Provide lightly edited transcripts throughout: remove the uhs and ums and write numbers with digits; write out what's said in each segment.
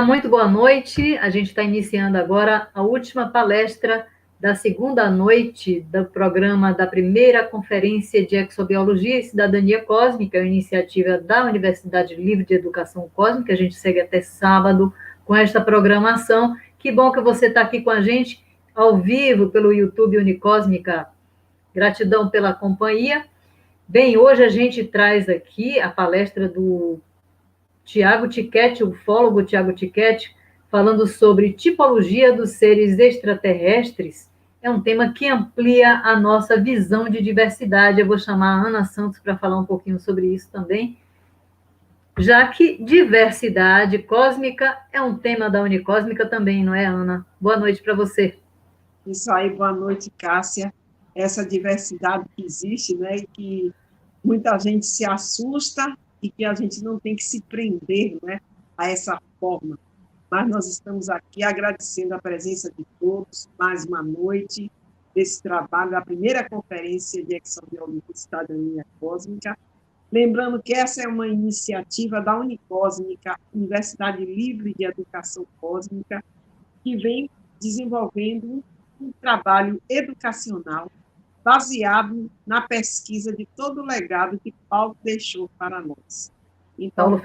Olá, muito boa noite. A gente está iniciando agora a última palestra da segunda noite do programa da primeira Conferência de Exobiologia e Cidadania Cósmica, uma iniciativa da Universidade Livre de Educação Cósmica. A gente segue até sábado com esta programação. Que bom que você está aqui com a gente ao vivo pelo YouTube Unicósmica. Gratidão pela companhia. Bem, hoje a gente traz aqui a palestra do Tiago Tiquete, o ufólogo Tiago Tiquete, falando sobre tipologia dos seres extraterrestres. É um tema que amplia a nossa visão de diversidade. Eu vou chamar a Ana Santos para falar um pouquinho sobre isso também, já que diversidade cósmica é um tema da Unicósmica também, não é, Ana? Boa noite para você. Isso aí, boa noite, Cássia. Essa diversidade que existe, né, e que muita gente se assusta e que a gente não tem que se prender, né, a essa forma. Mas nós estamos aqui agradecendo a presença de todos, mais uma noite desse trabalho, a primeira conferência de Exobiologia e Cidadania Cósmica. Lembrando que essa é uma iniciativa da Unicósmica, Universidade Livre de Educação Cósmica, que vem desenvolvendo um trabalho educacional baseado na pesquisa de todo o legado que Paulo deixou para nós. Então,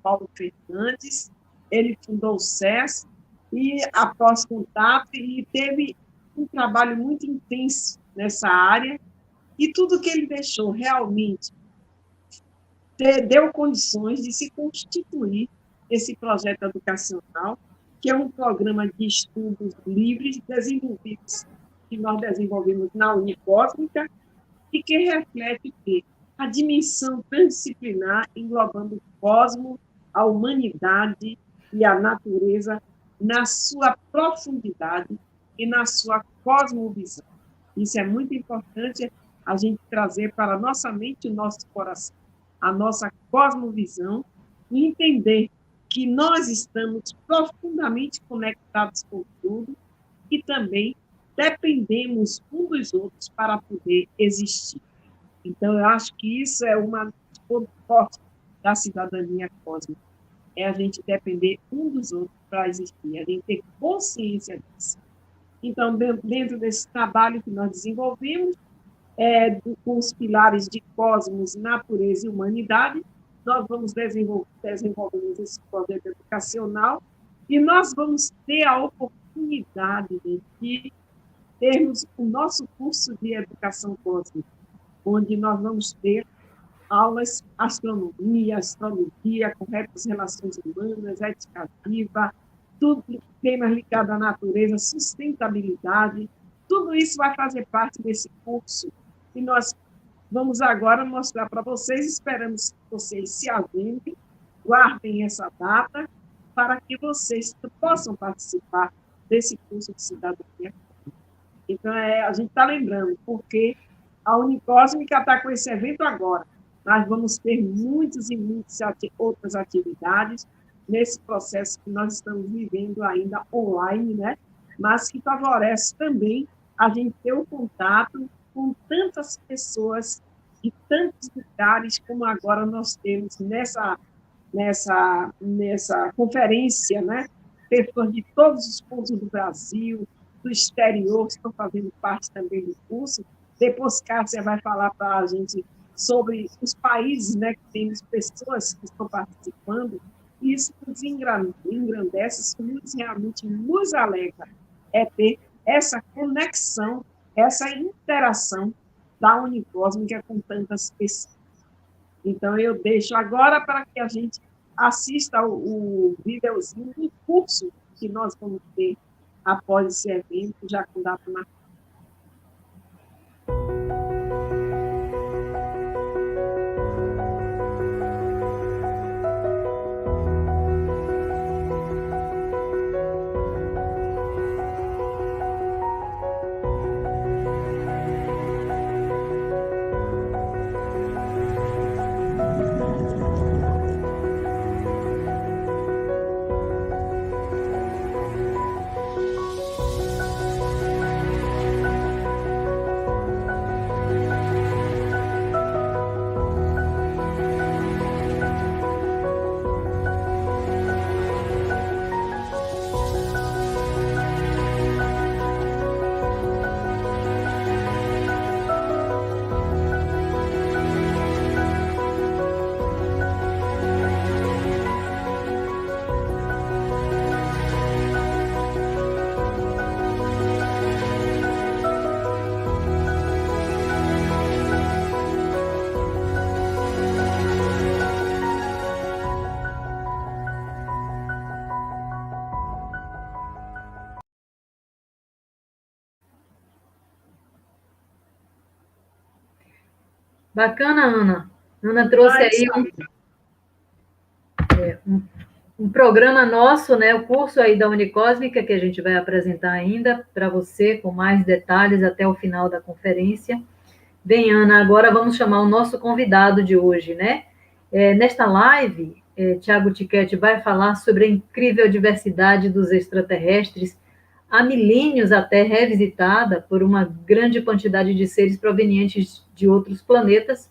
Paulo Fernandes, ele fundou o SES e, após contato, ele teve um trabalho muito intenso nessa área e tudo que ele deixou realmente deu condições de se constituir esse projeto educacional, que é um programa de estudos livres desenvolvidos, que nós desenvolvemos na Unicósmica, e que reflete que a dimensão transdisciplinar englobando o cosmos, a humanidade e a natureza na sua profundidade e na sua cosmovisão. Isso é muito importante a gente trazer para a nossa mente e o nosso coração, a nossa cosmovisão, e entender que nós estamos profundamente conectados com tudo e também dependemos uns dos outros para poder existir. Então, eu acho que isso é uma ponto forte da cidadania cósmica, é a gente depender um dos outros para existir, a gente ter consciência disso. Então, dentro desse trabalho que nós desenvolvemos, com os pilares de cosmos, natureza e humanidade, nós vamos desenvolver esse projeto educacional e nós vamos ter a oportunidade de termos o nosso curso de educação cósmica, onde nós vamos ter aulas astronomia, astrologia, corretas relações humanas, ética viva, tudo temas ligados à natureza, sustentabilidade, tudo isso vai fazer parte desse curso e nós vamos agora mostrar para vocês, esperamos que vocês se agendem, guardem essa data, para que vocês possam participar desse curso de cidadania. Então, a gente está lembrando, porque a Unicósmica está com esse evento agora. Nós vamos ter muitas e muitas outras atividades nesse processo que nós estamos vivendo ainda online, né? Mas que favorece também a gente ter o contato com tantas pessoas de tantos lugares como agora nós temos nessa conferência, né? Pessoas de todos os pontos do Brasil, do exterior, estão fazendo parte também do curso. Depois, Cássia vai falar para a gente sobre os países, né, que temos pessoas que estão participando, e isso nos engrandece, isso realmente nos alegra, é ter essa conexão, essa interação da Unicósmica com tantas pessoas. Então, eu deixo agora para que a gente assista o videozinho do curso que nós vamos ter após esse evento, já com data marcada. Bacana, Ana. Ana trouxe aí um programa nosso, né, o curso aí da Unicósmica, que a gente vai apresentar ainda para você, com mais detalhes até o final da conferência. Bem, Ana, agora vamos chamar o nosso convidado de hoje, né? Nesta live, Tiago Tiquete vai falar sobre a incrível diversidade dos extraterrestres, há milênios até revisitada por uma grande quantidade de seres provenientes de outros planetas.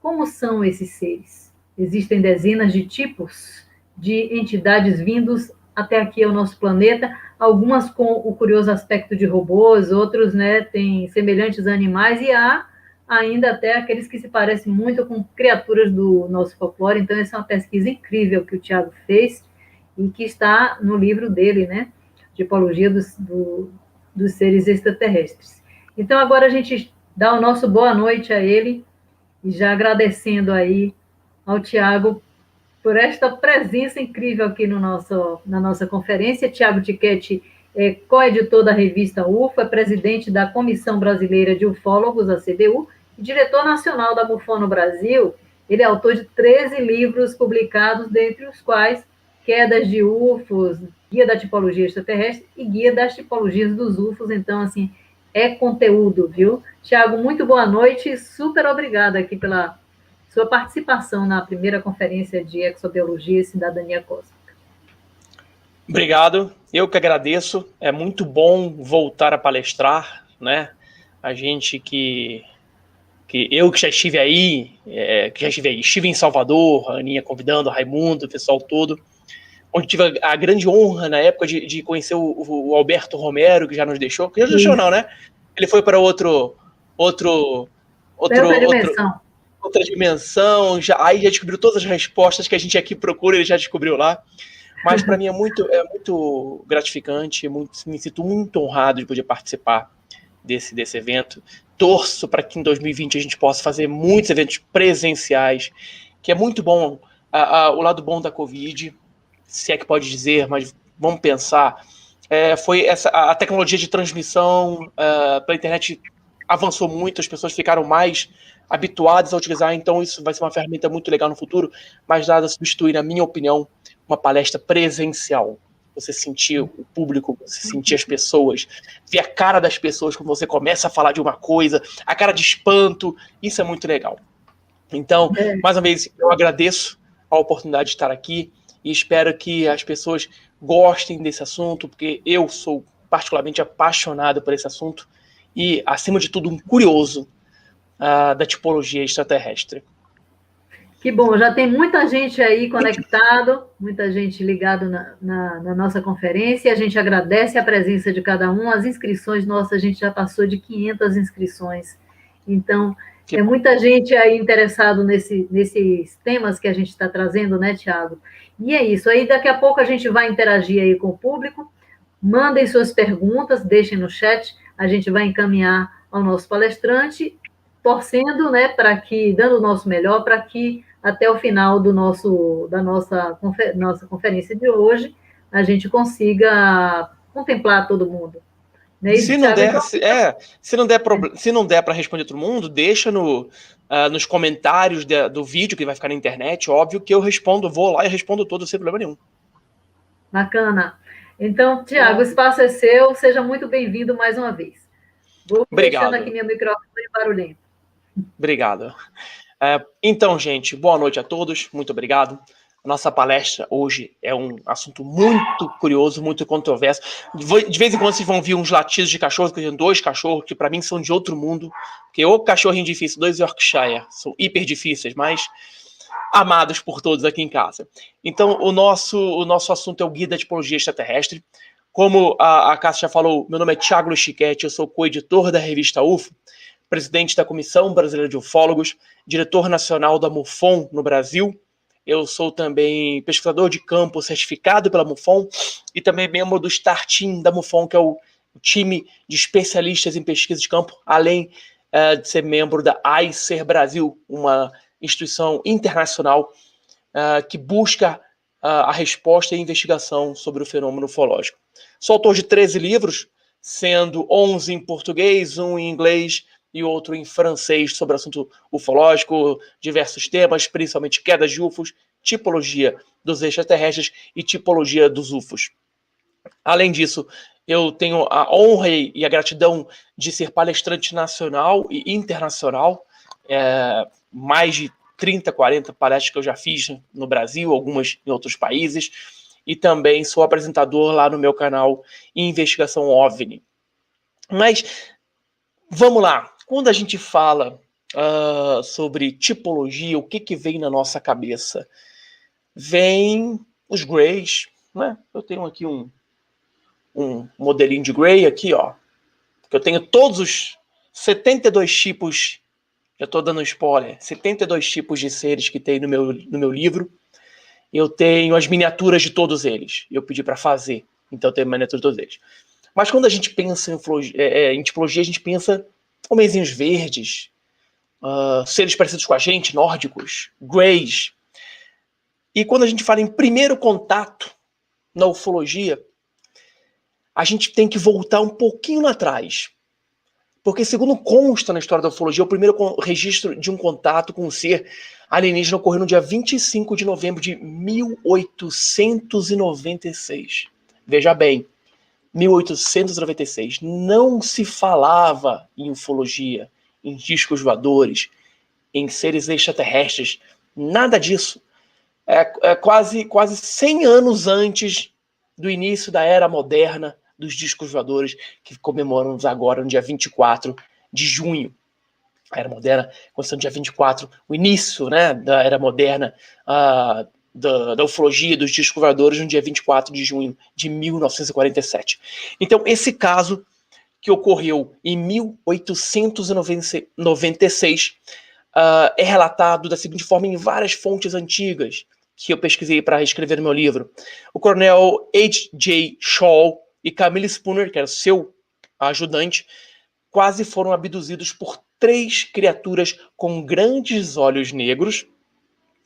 Como são esses seres? Existem dezenas de tipos de entidades vindos até aqui ao nosso planeta, algumas com o curioso aspecto de robôs, outros, né, têm semelhantes a animais, e há ainda até aqueles que se parecem muito com criaturas do nosso folclore. Então, essa é uma pesquisa incrível que o Tiago fez e que está no livro dele, né? Tipologia dos seres extraterrestres. Então, agora a gente dá o nosso boa noite a ele, e já agradecendo aí ao Tiago por esta presença incrível aqui na nossa conferência. Tiago Tiquete é co-editor da revista UFO, é presidente da Comissão Brasileira de Ufólogos, a CBU, e diretor nacional da MUFON no Brasil. Ele é autor de 13 livros publicados, dentre os quais Quedas de UFOs, Guia da Tipologia Extraterrestre e Guia das Tipologias dos UFOs. Então, assim, é conteúdo, viu? Tiago, muito boa noite e super obrigada aqui pela sua participação na primeira conferência de Exobiologia e Cidadania Cósmica. Obrigado, eu que agradeço. É muito bom voltar a palestrar, né? A gente que eu que já estive aí, estive em Salvador, a Aninha convidando, a Raimundo, o pessoal todo, onde tive a grande honra na época de conhecer o Alberto Romero, que já nos deixou. Que já nos deixou, não, né? Ele foi para outra dimensão, aí já descobriu todas as respostas que a gente aqui procura, ele já descobriu lá. Mas para mim é muito gratificante, me sinto muito honrado de poder participar desse evento. Torço para que em 2020 a gente possa fazer muitos eventos presenciais, que é muito bom. O lado bom da Covid, se é que pode dizer, mas vamos pensar, foi a tecnologia de transmissão pela internet avançou muito, as pessoas ficaram mais habituadas a utilizar, então isso vai ser uma ferramenta muito legal no futuro, mas nada a substituir, na minha opinião, uma palestra presencial. Você sentir o público, você sentir as pessoas, ver a cara das pessoas quando você começa a falar de uma coisa, a cara de espanto, isso é muito legal. Então, mais uma vez, eu agradeço a oportunidade de estar aqui e espero que as pessoas gostem desse assunto, porque eu sou particularmente apaixonado por esse assunto e, acima de tudo, um curioso da tipologia extraterrestre. Que bom, já tem muita gente aí conectado, muita gente ligada na nossa conferência. A gente agradece a presença de cada um. As inscrições nossas, a gente já passou de 500 inscrições. Então, muita gente aí interessado nesses temas que a gente está trazendo, né, Tiago? E é isso. Aí, daqui a pouco, a gente vai interagir aí com o público. Mandem suas perguntas, deixem no chat. A gente vai encaminhar ao nosso palestrante, torcendo, né, dando o nosso melhor, para que até o final da nossa conferência de hoje, a gente consiga contemplar todo mundo. Né? Se não der para responder todo mundo, deixa nos comentários do vídeo que vai ficar na internet, óbvio que eu respondo, vou lá e respondo todo sem problema nenhum. Bacana. Então, Tiago, o espaço é seu, seja muito bem-vindo mais uma vez. Vou deixando aqui meu microfone barulhento. Obrigado. Então, gente, boa noite a todos, muito obrigado. A nossa palestra hoje é um assunto muito curioso, muito controverso. De vez em quando vocês vão ouvir uns latidos de cachorro, que tem 2 cachorros, que para mim são de outro mundo, porque o cachorrinho difícil, 2 Yorkshire, são hiper difíceis, mas amados por todos aqui em casa. Então, o nosso assunto é o Guia da Tipologia Extraterrestre. Como a Cássia já falou, meu nome é Tiago Tiquete, eu sou co-editor da revista UFO, presidente da Comissão Brasileira de Ufólogos, diretor nacional da MUFON no Brasil. Eu sou também pesquisador de campo certificado pela MUFON e também membro do STAR Team da MUFON, que é o time de especialistas em pesquisa de campo, além de ser membro da ICER Brasil, uma instituição internacional que busca a resposta e a investigação sobre o fenômeno ufológico. Sou autor de 13 livros, sendo 11 em português, 1 em inglês e outro em francês sobre o assunto ufológico, diversos temas, principalmente quedas de UFOs, tipologia dos extraterrestres e tipologia dos UFOs. Além disso, eu tenho a honra e a gratidão de ser palestrante nacional e internacional, mais de 30, 40 palestras que eu já fiz no Brasil, algumas em outros países, e também sou apresentador lá no meu canal Investigação OVNI. Mas, vamos lá, quando a gente fala sobre tipologia, o que vem na nossa cabeça? Vem os Greys, né? Eu tenho aqui um modelinho de Grey aqui, ó, que eu tenho todos os 72 tipos, já estou dando spoiler, 72 tipos de seres que tem no meu livro. Eu tenho as miniaturas de todos eles. Eu pedi para fazer, então eu tenho miniatura de todos eles. Mas quando a gente pensa em tipologia, a gente pensa homenzinhos verdes, seres parecidos com a gente, nórdicos, greys. E quando a gente fala em primeiro contato na ufologia, a gente tem que voltar um pouquinho lá atrás. Porque, segundo consta na história da ufologia, o primeiro registro de um contato com um ser alienígena ocorreu no dia 25 de novembro de 1896. Veja bem, 1896. Não se falava em ufologia, em discos voadores, em seres extraterrestres, nada disso. É quase 100 anos antes do início da era moderna dos discos voadores, que comemoramos agora no dia 24 de junho. A era moderna começou no dia 24, o início, né, da era moderna da ufologia, dos discos voadores, no dia 24 de junho de 1947. Então, esse caso, que ocorreu em 1896, é relatado da seguinte forma em várias fontes antigas que eu pesquisei para escrever no meu livro. O coronel H.J. Shaw e Camille Spooner, que era seu ajudante, quase foram abduzidos por 3 criaturas com grandes olhos negros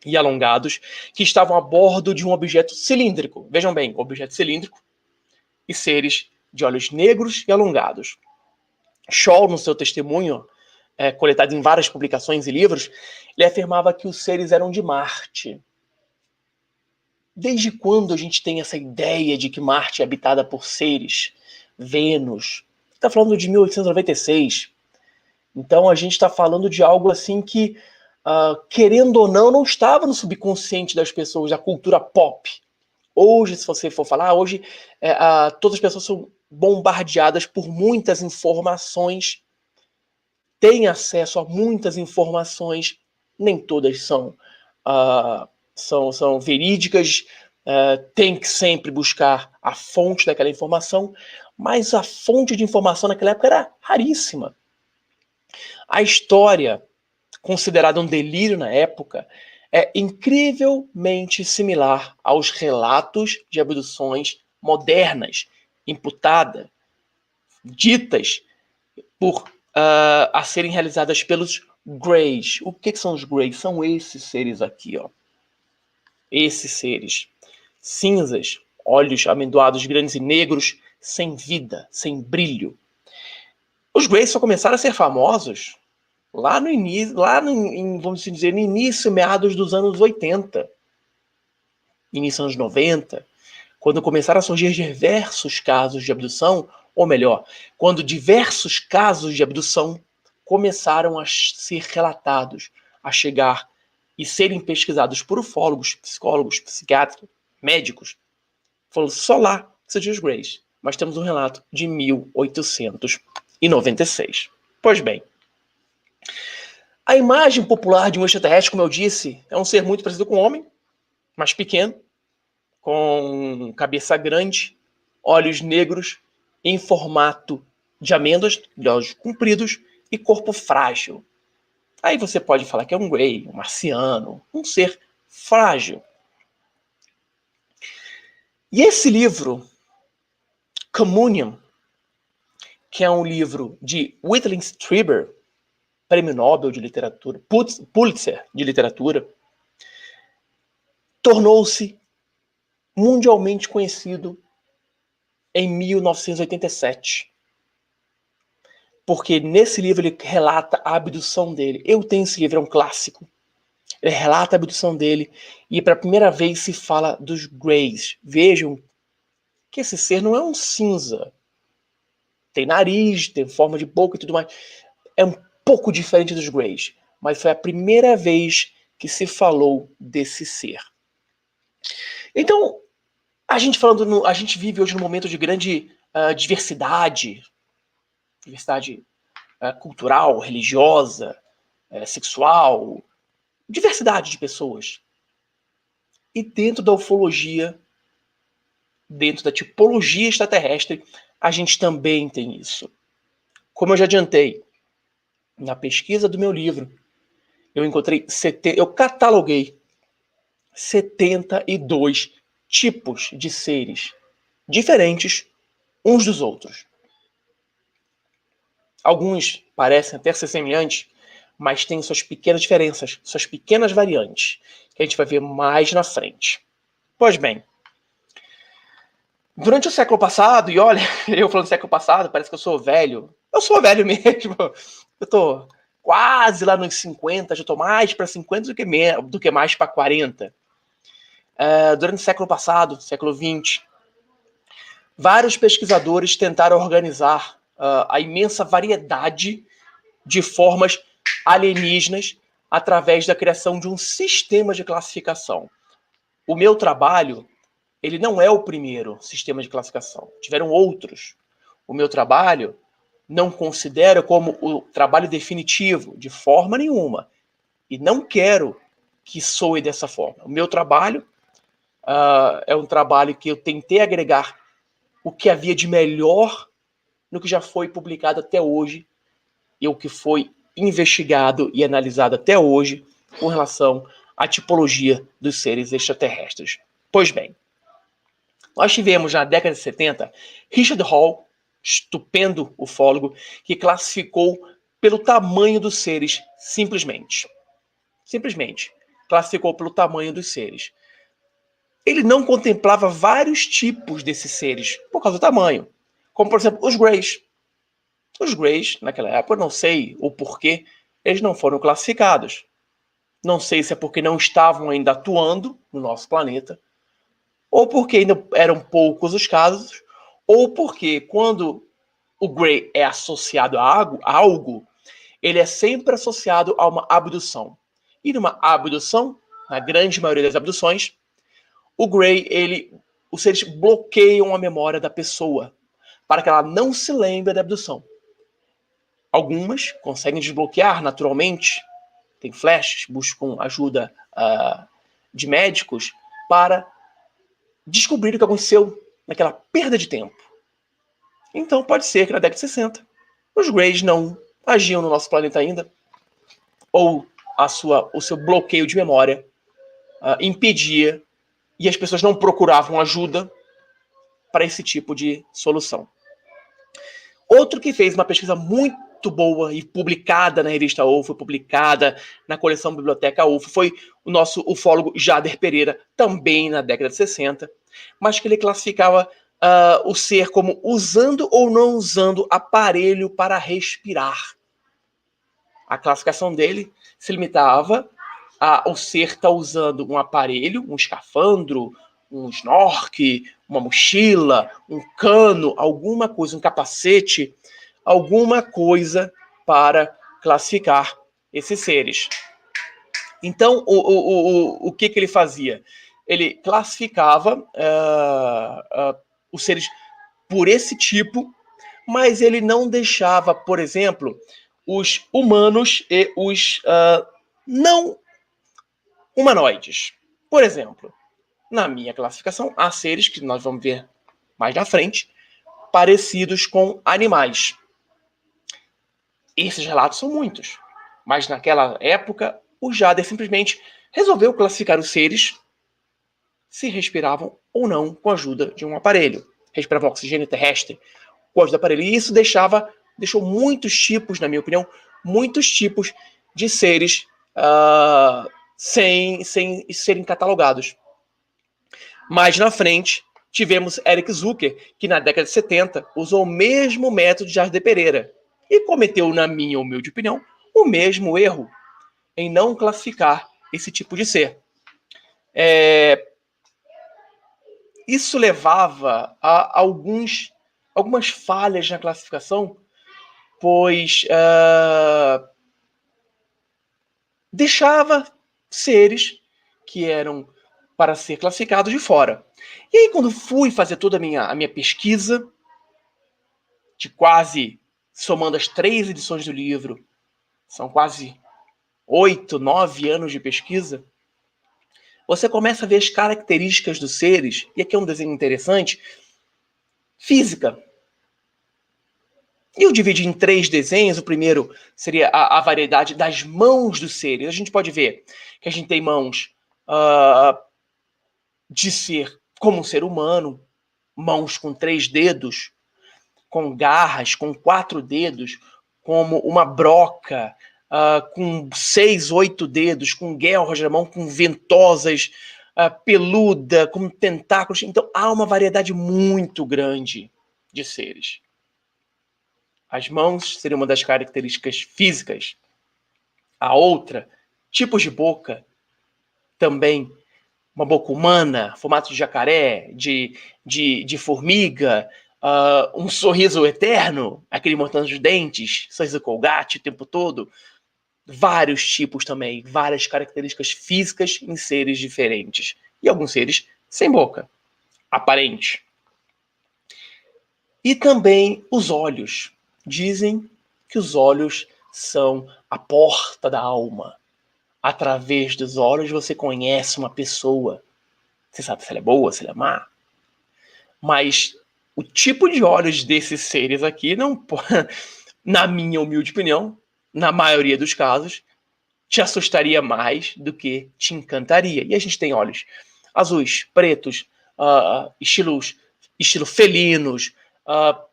e alongados que estavam a bordo de um objeto cilíndrico. Vejam bem, objeto cilíndrico e seres de olhos negros e alongados. Shaw, no seu testemunho, coletado em várias publicações e livros, ele afirmava que os seres eram de Marte. Desde quando a gente tem essa ideia de que Marte é habitada por seres? Vênus. Está falando de 1896. Então a gente está falando de algo assim que, querendo ou não estava no subconsciente das pessoas, da cultura pop. Hoje, se você for falar, hoje todas as pessoas são bombardeadas por muitas informações, têm acesso a muitas informações, nem todas são verídicas, tem que sempre buscar a fonte daquela informação, mas a fonte de informação naquela época era raríssima. A história, considerada um delírio na época, é incrivelmente similar aos relatos de abduções modernas, imputadas, ditas a serem realizadas pelos Greys. O que são os Greys? São esses seres aqui, ó. Esses seres cinzas, olhos amendoados grandes e negros, sem vida, sem brilho. Os Greys só começaram a ser famosos lá no início, vamos dizer, no início, meados dos anos 80, início dos anos 90, quando começaram a surgir diversos casos de abdução, ou melhor, quando diversos casos de abdução começaram a ser relatados, a chegar e serem pesquisados por ufólogos, psicólogos, psiquiatras, médicos. Falou só lá que surgiu os Greys. Mas temos um relato de 1896. Pois bem, a imagem popular de um extraterrestre, como eu disse, é um ser muito parecido com um homem, mas pequeno, com cabeça grande, olhos negros, em formato de amêndoas, de olhos compridos e corpo frágil. Aí você pode falar que é um Grey, um marciano, um ser frágil. E esse livro, Communion, que é um livro de Whitley Strieber, Prêmio Nobel de Literatura, Pulitzer de Literatura, tornou-se mundialmente conhecido em 1987. porque nesse livro ele relata a abdução dele. Eu tenho esse livro, é um clássico. Ele relata a abdução dele e pela primeira vez se fala dos Greys. Vejam que esse ser não é um cinza. Tem nariz, tem forma de boca e tudo mais. É um pouco diferente dos Greys, mas foi a primeira vez que se falou desse ser. Então, a gente vive hoje num momento de grande diversidade cultural, religiosa, sexual, diversidade de pessoas. E dentro da ufologia, dentro da tipologia extraterrestre, a gente também tem isso. Como eu já adiantei, na pesquisa do meu livro, eu cataloguei 72 tipos de seres diferentes uns dos outros. Alguns parecem até ser semelhantes, mas têm suas pequenas diferenças, suas pequenas variantes, que a gente vai ver mais na frente. Pois bem, durante o século passado, e olha, eu falando do século passado, parece que eu sou velho. Eu sou velho mesmo. Eu tô quase lá nos 50, já tô mais para 50 do que mais para 40. Durante o século passado, século 20, vários pesquisadores tentaram organizar a imensa variedade de formas alienígenas através da criação de um sistema de classificação. O meu trabalho, ele não é o primeiro sistema de classificação. Tiveram outros. O meu trabalho não considero como o trabalho definitivo, de forma nenhuma. E não quero que soe dessa forma. O meu trabalho é um trabalho que eu tentei agregar o que havia de melhor no que já foi publicado até hoje e o que foi investigado e analisado até hoje com relação à tipologia dos seres extraterrestres. Pois bem, nós tivemos na década de 70 Richard Hall, estupendo ufólogo, que classificou pelo tamanho dos seres, simplesmente. Simplesmente. Classificou pelo tamanho dos seres. Ele não contemplava vários tipos desses seres por causa do tamanho. Como, por exemplo, os Greys. Os Greys, naquela época, não sei o porquê, eles não foram classificados. Não sei se é porque não estavam ainda atuando no nosso planeta, ou porque ainda eram poucos os casos, ou porque quando o Grey é associado a algo, ele é sempre associado a uma abdução. E numa abdução, na grande maioria das abduções, o Grey, os seres bloqueiam a memória da pessoa, para que ela não se lembre da abdução. Algumas conseguem desbloquear naturalmente, tem flashes, buscam ajuda de médicos para descobrir o que aconteceu naquela perda de tempo. Então pode ser que na década de 60 os Greys não agiam no nosso planeta ainda, ou o seu bloqueio de memória impedia e as pessoas não procuravam ajuda para esse tipo de solução. Outro que fez uma pesquisa muito boa e publicada na revista UFO, publicada na coleção Biblioteca UFO, foi o nosso ufólogo Jader Pereira, também na década de 60, mas que ele classificava o ser como usando ou não usando aparelho para respirar. A classificação dele se limitava ao ser estar usando um aparelho, um escafandro, um snorkel, uma mochila, um cano, alguma coisa, um capacete, alguma coisa para classificar esses seres. Então, o que ele fazia? Ele classificava os seres por esse tipo, mas ele não deixava, por exemplo, os humanos e os não humanoides. Por exemplo, na minha classificação, há seres que nós vamos ver mais na frente, parecidos com animais. Esses relatos são muitos, mas naquela época o Jader simplesmente resolveu classificar os seres se respiravam ou não com a ajuda de um aparelho. Respiravam oxigênio terrestre com a ajuda do aparelho. E isso deixou muitos tipos, na minha opinião, muitos tipos de seres sem serem catalogados. Mais na frente, tivemos Eric Zucker, que na década de 70 usou o mesmo método de Jader Pereira. e cometeu, na minha humilde opinião, o mesmo erro em não classificar esse tipo de ser. Isso levava a algumas falhas na classificação, pois deixava seres que eram para ser classificados de fora. E aí, quando fui fazer toda a minha pesquisa, de quase, somando as 3 edições do livro, são quase 8, 9 anos de pesquisa, você começa a ver as características dos seres, e aqui é um desenho interessante, física. E eu dividi em 3 desenhos. O primeiro seria a variedade das mãos dos seres. A gente pode ver que a gente tem mãos de ser como um ser humano, mãos com 3 dedos, com garras, com 4 dedos, como uma broca, com 6, 8 dedos, com guelras na mão, com ventosas, peluda, com tentáculos. Então há uma variedade muito grande de seres. As mãos seriam uma das características físicas. A outra, tipos de boca, também uma boca humana, formato de jacaré, de formiga, um sorriso eterno, aquele montando os dentes, sorriso Colgate o tempo todo. Vários tipos também, várias características físicas em seres diferentes. E alguns seres sem boca, aparente. E também os olhos. Dizem que os olhos são a porta da alma. Através dos olhos você conhece uma pessoa. Você sabe se ela é boa, se ela é má. Mas o tipo de olhos desses seres aqui, não, na minha humilde opinião, na maioria dos casos, te assustaria mais do que te encantaria. E a gente tem olhos azuis, pretos, estilo felinos,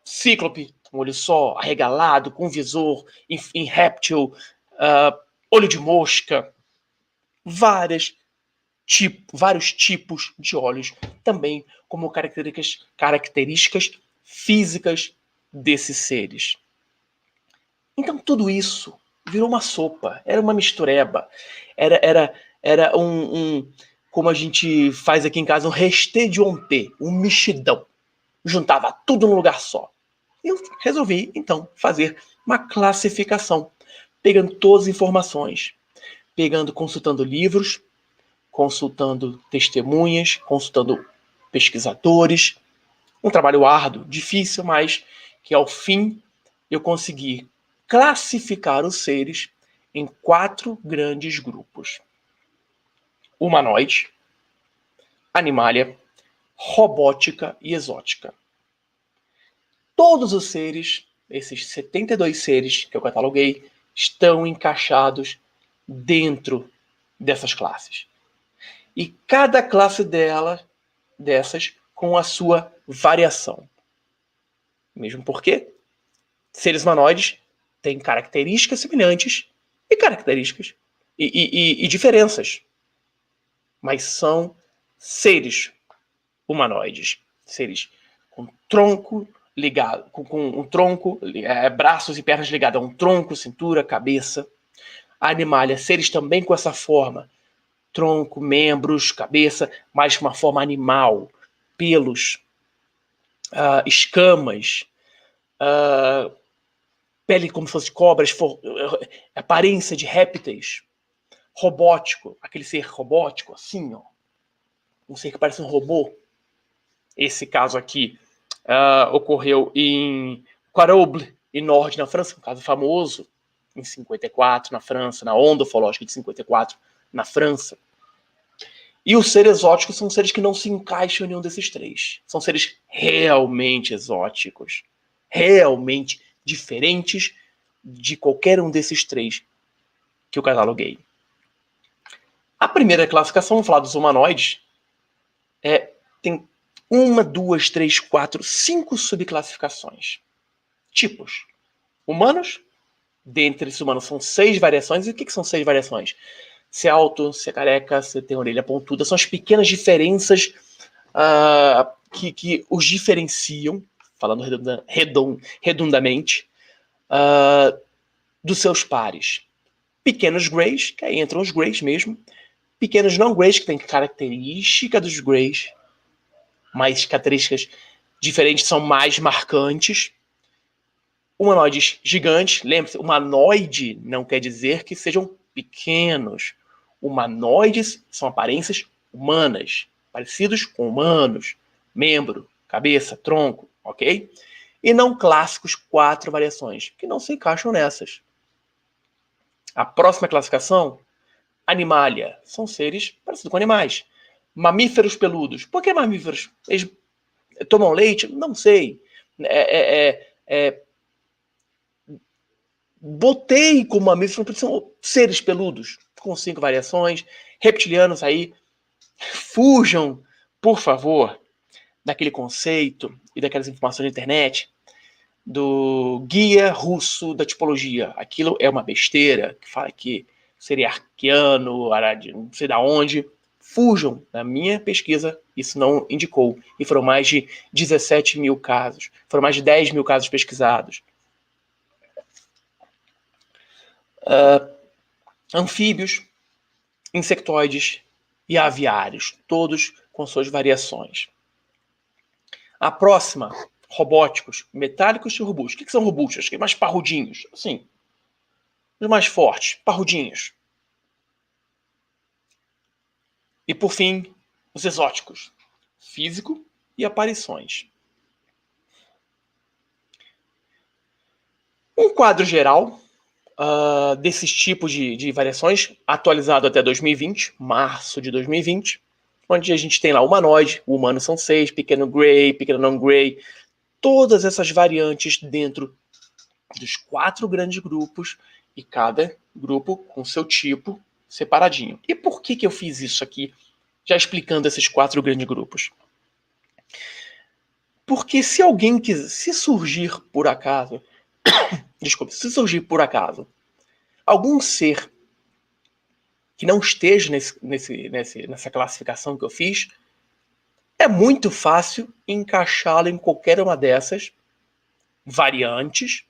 cíclope, um olho só, arregalado, com visor, em réptil, olho de mosca. Vários tipos de olhos, também como características físicas desses seres. Então tudo isso virou uma sopa, era uma mistureba, era como a gente faz aqui em casa, um resté de onté, um mexidão. Juntava tudo num lugar só. Eu resolvi, então, fazer uma classificação, pegando todas as informações, consultando livros, consultando testemunhas, consultando pesquisadores. Um trabalho árduo, difícil, mas que ao fim eu consegui classificar os seres em 4 grandes grupos: humanoide, animalia, robótica e exótica. Todos os seres, esses 72 seres que eu cataloguei, estão encaixados dentro dessas classes. E cada classe dessas com a sua variação. Mesmo porque seres humanoides têm características semelhantes e características e diferenças. Mas são seres humanoides. Seres com tronco ligado, com um tronco, braços e pernas ligados a um tronco, cintura, cabeça. Animalia, seres também com essa forma. Tronco, membros, cabeça, mas de uma forma animal. Pelos, escamas, pele como se fosse cobras, aparência de répteis. Robótico, aquele ser robótico, assim, ó. Um ser que parece um robô. Esse caso aqui ocorreu em Quarouble, em Nord, na França, um caso famoso, em 54, na França, na onda ufológica de 54, na França. E os seres exóticos são seres que não se encaixam em nenhum desses 3. São seres realmente exóticos, realmente diferentes de qualquer um desses 3 que eu cataloguei. A primeira classificação, vamos falar dos humanoides, tem 1, 2, 3, 4, 5 subclassificações. Tipos. Humanos. Dentre esses humanos são 6 variações. E o que são 6 variações? Se é alto, se é careca, se tem orelha pontuda. São as pequenas diferenças que os diferenciam, falando redundamente, dos seus pares. Pequenos greys, que aí entram os greys mesmo. Pequenos não greys, que tem característica dos greys, mas características diferentes são mais marcantes. Humanoides gigantes, lembre-se, humanoide não quer dizer que sejam pequenos. Humanoides são aparências humanas, parecidos com humanos, membro, cabeça, tronco, ok? E não clássicos 4 variações, que não se encaixam nessas. A próxima classificação, Animalia, são seres parecidos com animais. Mamíferos peludos. Por que mamíferos? Eles tomam leite? Não sei. Botei como mamíferos, porque são seres peludos, com 5 variações. Reptilianos aí, fujam, por favor, daquele conceito e daquelas informações na internet do guia russo da tipologia. Aquilo é uma besteira, que fala que seria arqueano, não sei da onde. Fujam. Na minha pesquisa, isso não indicou. E foram mais de 17 mil casos. Foram mais de 10 mil casos pesquisados. Anfíbios, insectoides e aviários, todos com suas variações. A próxima, robóticos, metálicos e robustos. O que são robustos? Acho que mais parrudinhos. Assim, os mais fortes, parrudinhos. E por fim, os exóticos, físico e aparições. Um quadro geral desses tipos de variações, atualizado até 2020, março de 2020, onde a gente tem lá humanoide, o humano são 6, pequeno grey, pequeno não grey, todas essas variantes dentro dos 4 grandes grupos, e cada grupo com seu tipo separadinho. E por que eu fiz isso aqui, já explicando esses 4 grandes grupos? Porque se alguém quiser, se surgir por acaso algum ser que não esteja nessa classificação que eu fiz, é muito fácil encaixá-lo em qualquer uma dessas variantes.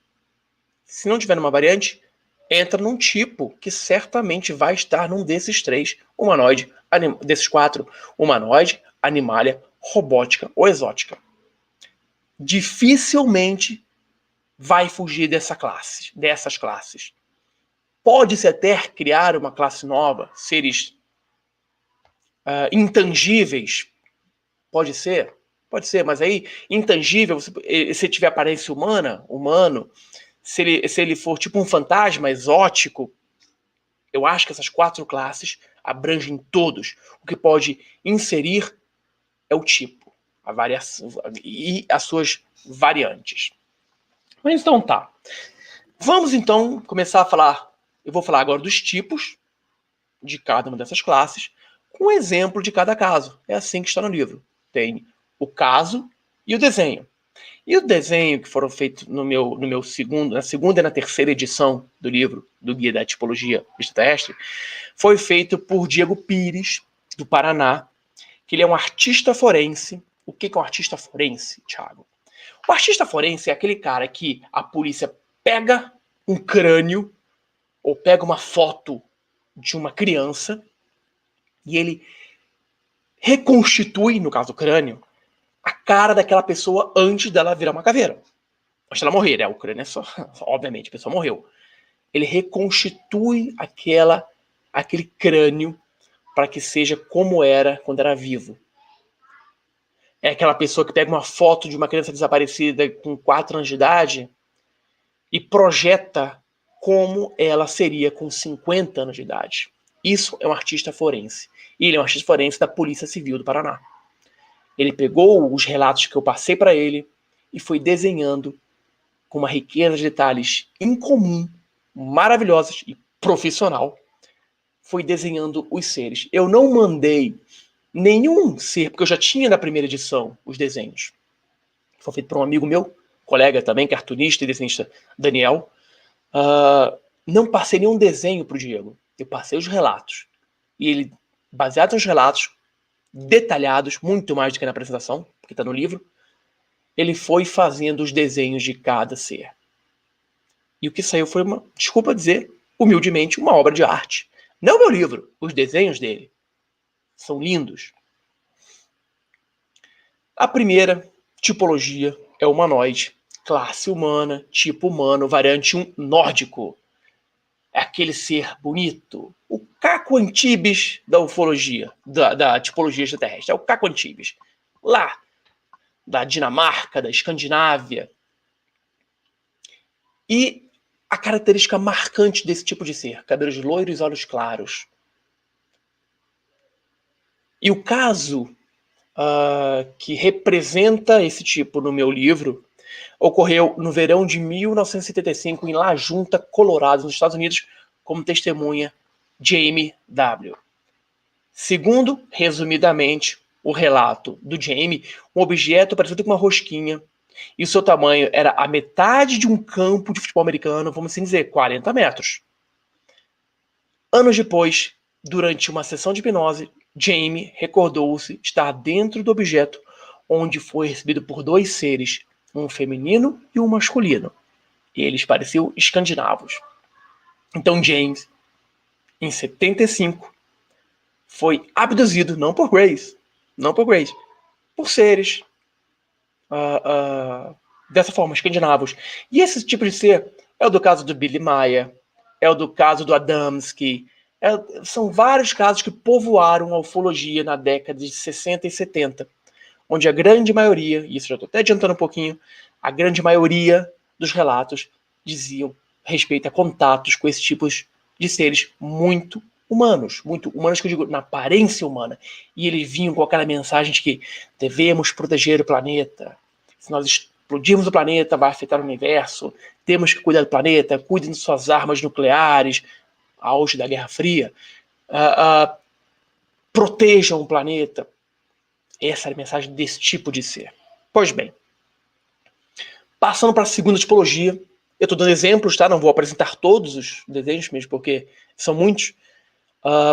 Se não tiver numa variante, entra num tipo que certamente vai estar num desses 3, humanoide, desses 4, humanoide, animalia, robótica ou exótica. Dificilmente vai fugir dessas classes. Pode-se até criar uma classe nova, seres intangíveis. Pode ser, mas aí, intangível, se tiver aparência humano, se ele for tipo um fantasma exótico, eu acho que essas 4 classes abrangem todos. O que pode inserir é o tipo, a variação e as suas variantes. Mas então tá. Vamos então começar a falar. Eu vou falar agora dos tipos de cada uma dessas classes, com um exemplo de cada caso. É assim que está no livro. Tem o caso e o desenho. E o desenho que foram feitos na segunda e na terceira edição do livro, do Guia da Tipologia Extraterrestre, foi feito por Diego Pires, do Paraná, que ele é um artista forense. O que é um artista forense, Thiago? O artista forense é aquele cara que a polícia pega um crânio ou pega uma foto de uma criança e ele reconstitui, no caso do crânio, a cara daquela pessoa antes dela virar uma caveira. Antes dela morrer, né? O crânio é só... Obviamente, a pessoa morreu. Ele reconstitui aquele crânio para que seja como era quando era vivo. É aquela pessoa que pega uma foto de uma criança desaparecida com 4 anos de idade e projeta como ela seria com 50 anos de idade. Isso é um artista forense. E ele é um artista forense da Polícia Civil do Paraná. Ele pegou os relatos que eu passei para ele e foi desenhando com uma riqueza de detalhes incomum, maravilhosas e profissional. Foi desenhando os seres. Eu não mandei nenhum ser, porque eu já tinha na primeira edição os desenhos. Foi feito por um amigo meu, colega também, cartunista e desenhista, Daniel. Não passei nenhum desenho para o Diego. Eu passei os relatos. E ele, baseado nos relatos, detalhados, muito mais do que na apresentação, que está no livro, ele foi fazendo os desenhos de cada ser. E o que saiu foi uma, desculpa dizer, humildemente, uma obra de arte. Não meu livro, os desenhos dele. São lindos. A primeira tipologia é o humanoide. Classe humana, tipo humano, variante 1 nórdico. É aquele ser bonito. O Caco Antibes da ufologia, da tipologia extraterrestre. É o Caco Antibes. Lá, da Dinamarca, da Escandinávia. E a característica marcante desse tipo de ser: cabelos loiros e olhos claros. E o caso que representa esse tipo no meu livro ocorreu no verão de 1975 em La Junta, Colorado, nos Estados Unidos, como testemunha Jamie W. Segundo, resumidamente, o relato do Jamie, um objeto parecido com uma rosquinha, e o seu tamanho era a metade de um campo de futebol americano, vamos assim dizer, 40 metros. Anos depois, durante uma sessão de hipnose, Jamie recordou-se estar dentro do objeto, onde foi recebido por dois seres, um feminino e um masculino. E eles pareciam escandinavos. Então James, em 75, foi abduzido, não por Grace, por seres dessa forma, escandinavos. E esse tipo de ser é o do caso do Billy Maia, é o do caso do Adamski. São vários casos que povoaram a ufologia na década de 60 e 70, onde a grande maioria, e isso já estou até adiantando um pouquinho, a grande maioria dos relatos diziam respeito a contatos com esses tipos de seres muito humanos que eu digo na aparência humana, e eles vinham com aquela mensagem de que devemos proteger o planeta, se nós explodirmos o planeta vai afetar o universo, temos que cuidar do planeta, cuidem de suas armas nucleares, auge da Guerra Fria, protejam o planeta. Essa era a mensagem desse tipo de ser. Pois bem, passando para a segunda tipologia, eu estou dando exemplos, tá? Não vou apresentar todos os desenhos mesmo, porque são muitos,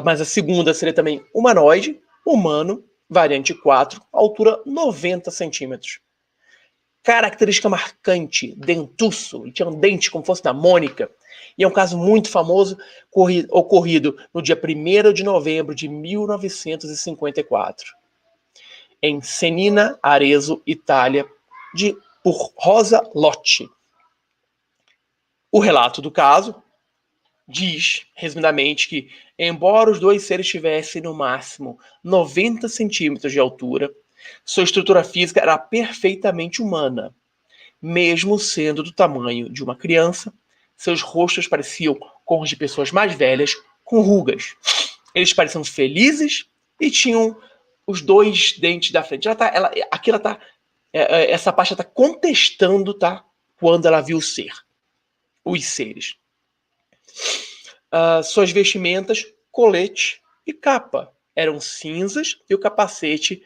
mas a segunda seria também humanoide, humano, variante 4, altura 90 centímetros. Característica marcante, dentuço, ele tinha um dente como fosse da Mônica, e é um caso muito famoso, ocorrido no dia 1º de novembro de 1954, em Senina, Arezzo, Itália, por Rosa Lotti. O relato do caso diz, resumidamente, que, embora os dois seres tivessem no máximo 90 centímetros de altura, sua estrutura física era perfeitamente humana. Mesmo sendo do tamanho de uma criança, seus rostos pareciam com os de pessoas mais velhas, com rugas. Eles pareciam felizes e tinham os dois dentes da frente. Essa parte está contestando, tá? Quando ela viu os seres. Suas vestimentas, colete e capa eram cinzas e os capacetes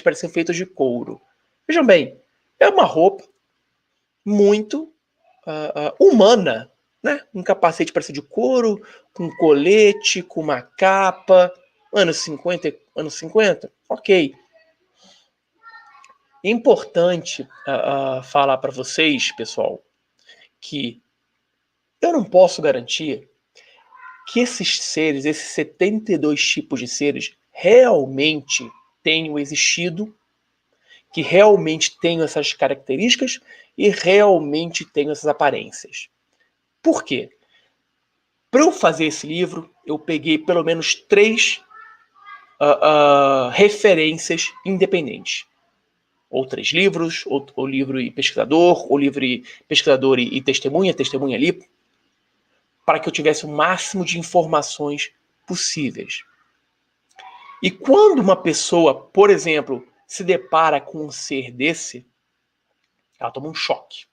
pareciam feitos de couro. Vejam bem, é uma roupa muito humana, né? Um capacete parecido de couro, com colete, com uma capa. Anos 50, ok. É importante falar para vocês, pessoal, que eu não posso garantir que esses seres, esses 72 tipos de seres, realmente tenham existido, que realmente tenham essas características e realmente tenham essas aparências. Por quê? Para eu fazer esse livro, eu peguei pelo menos 3 referências independentes. Ou 3 livros, ou livro e pesquisador, ou livro e pesquisador e testemunha ali, para que eu tivesse o máximo de informações possíveis. E quando uma pessoa, por exemplo, se depara com um ser desse, ela toma um choque.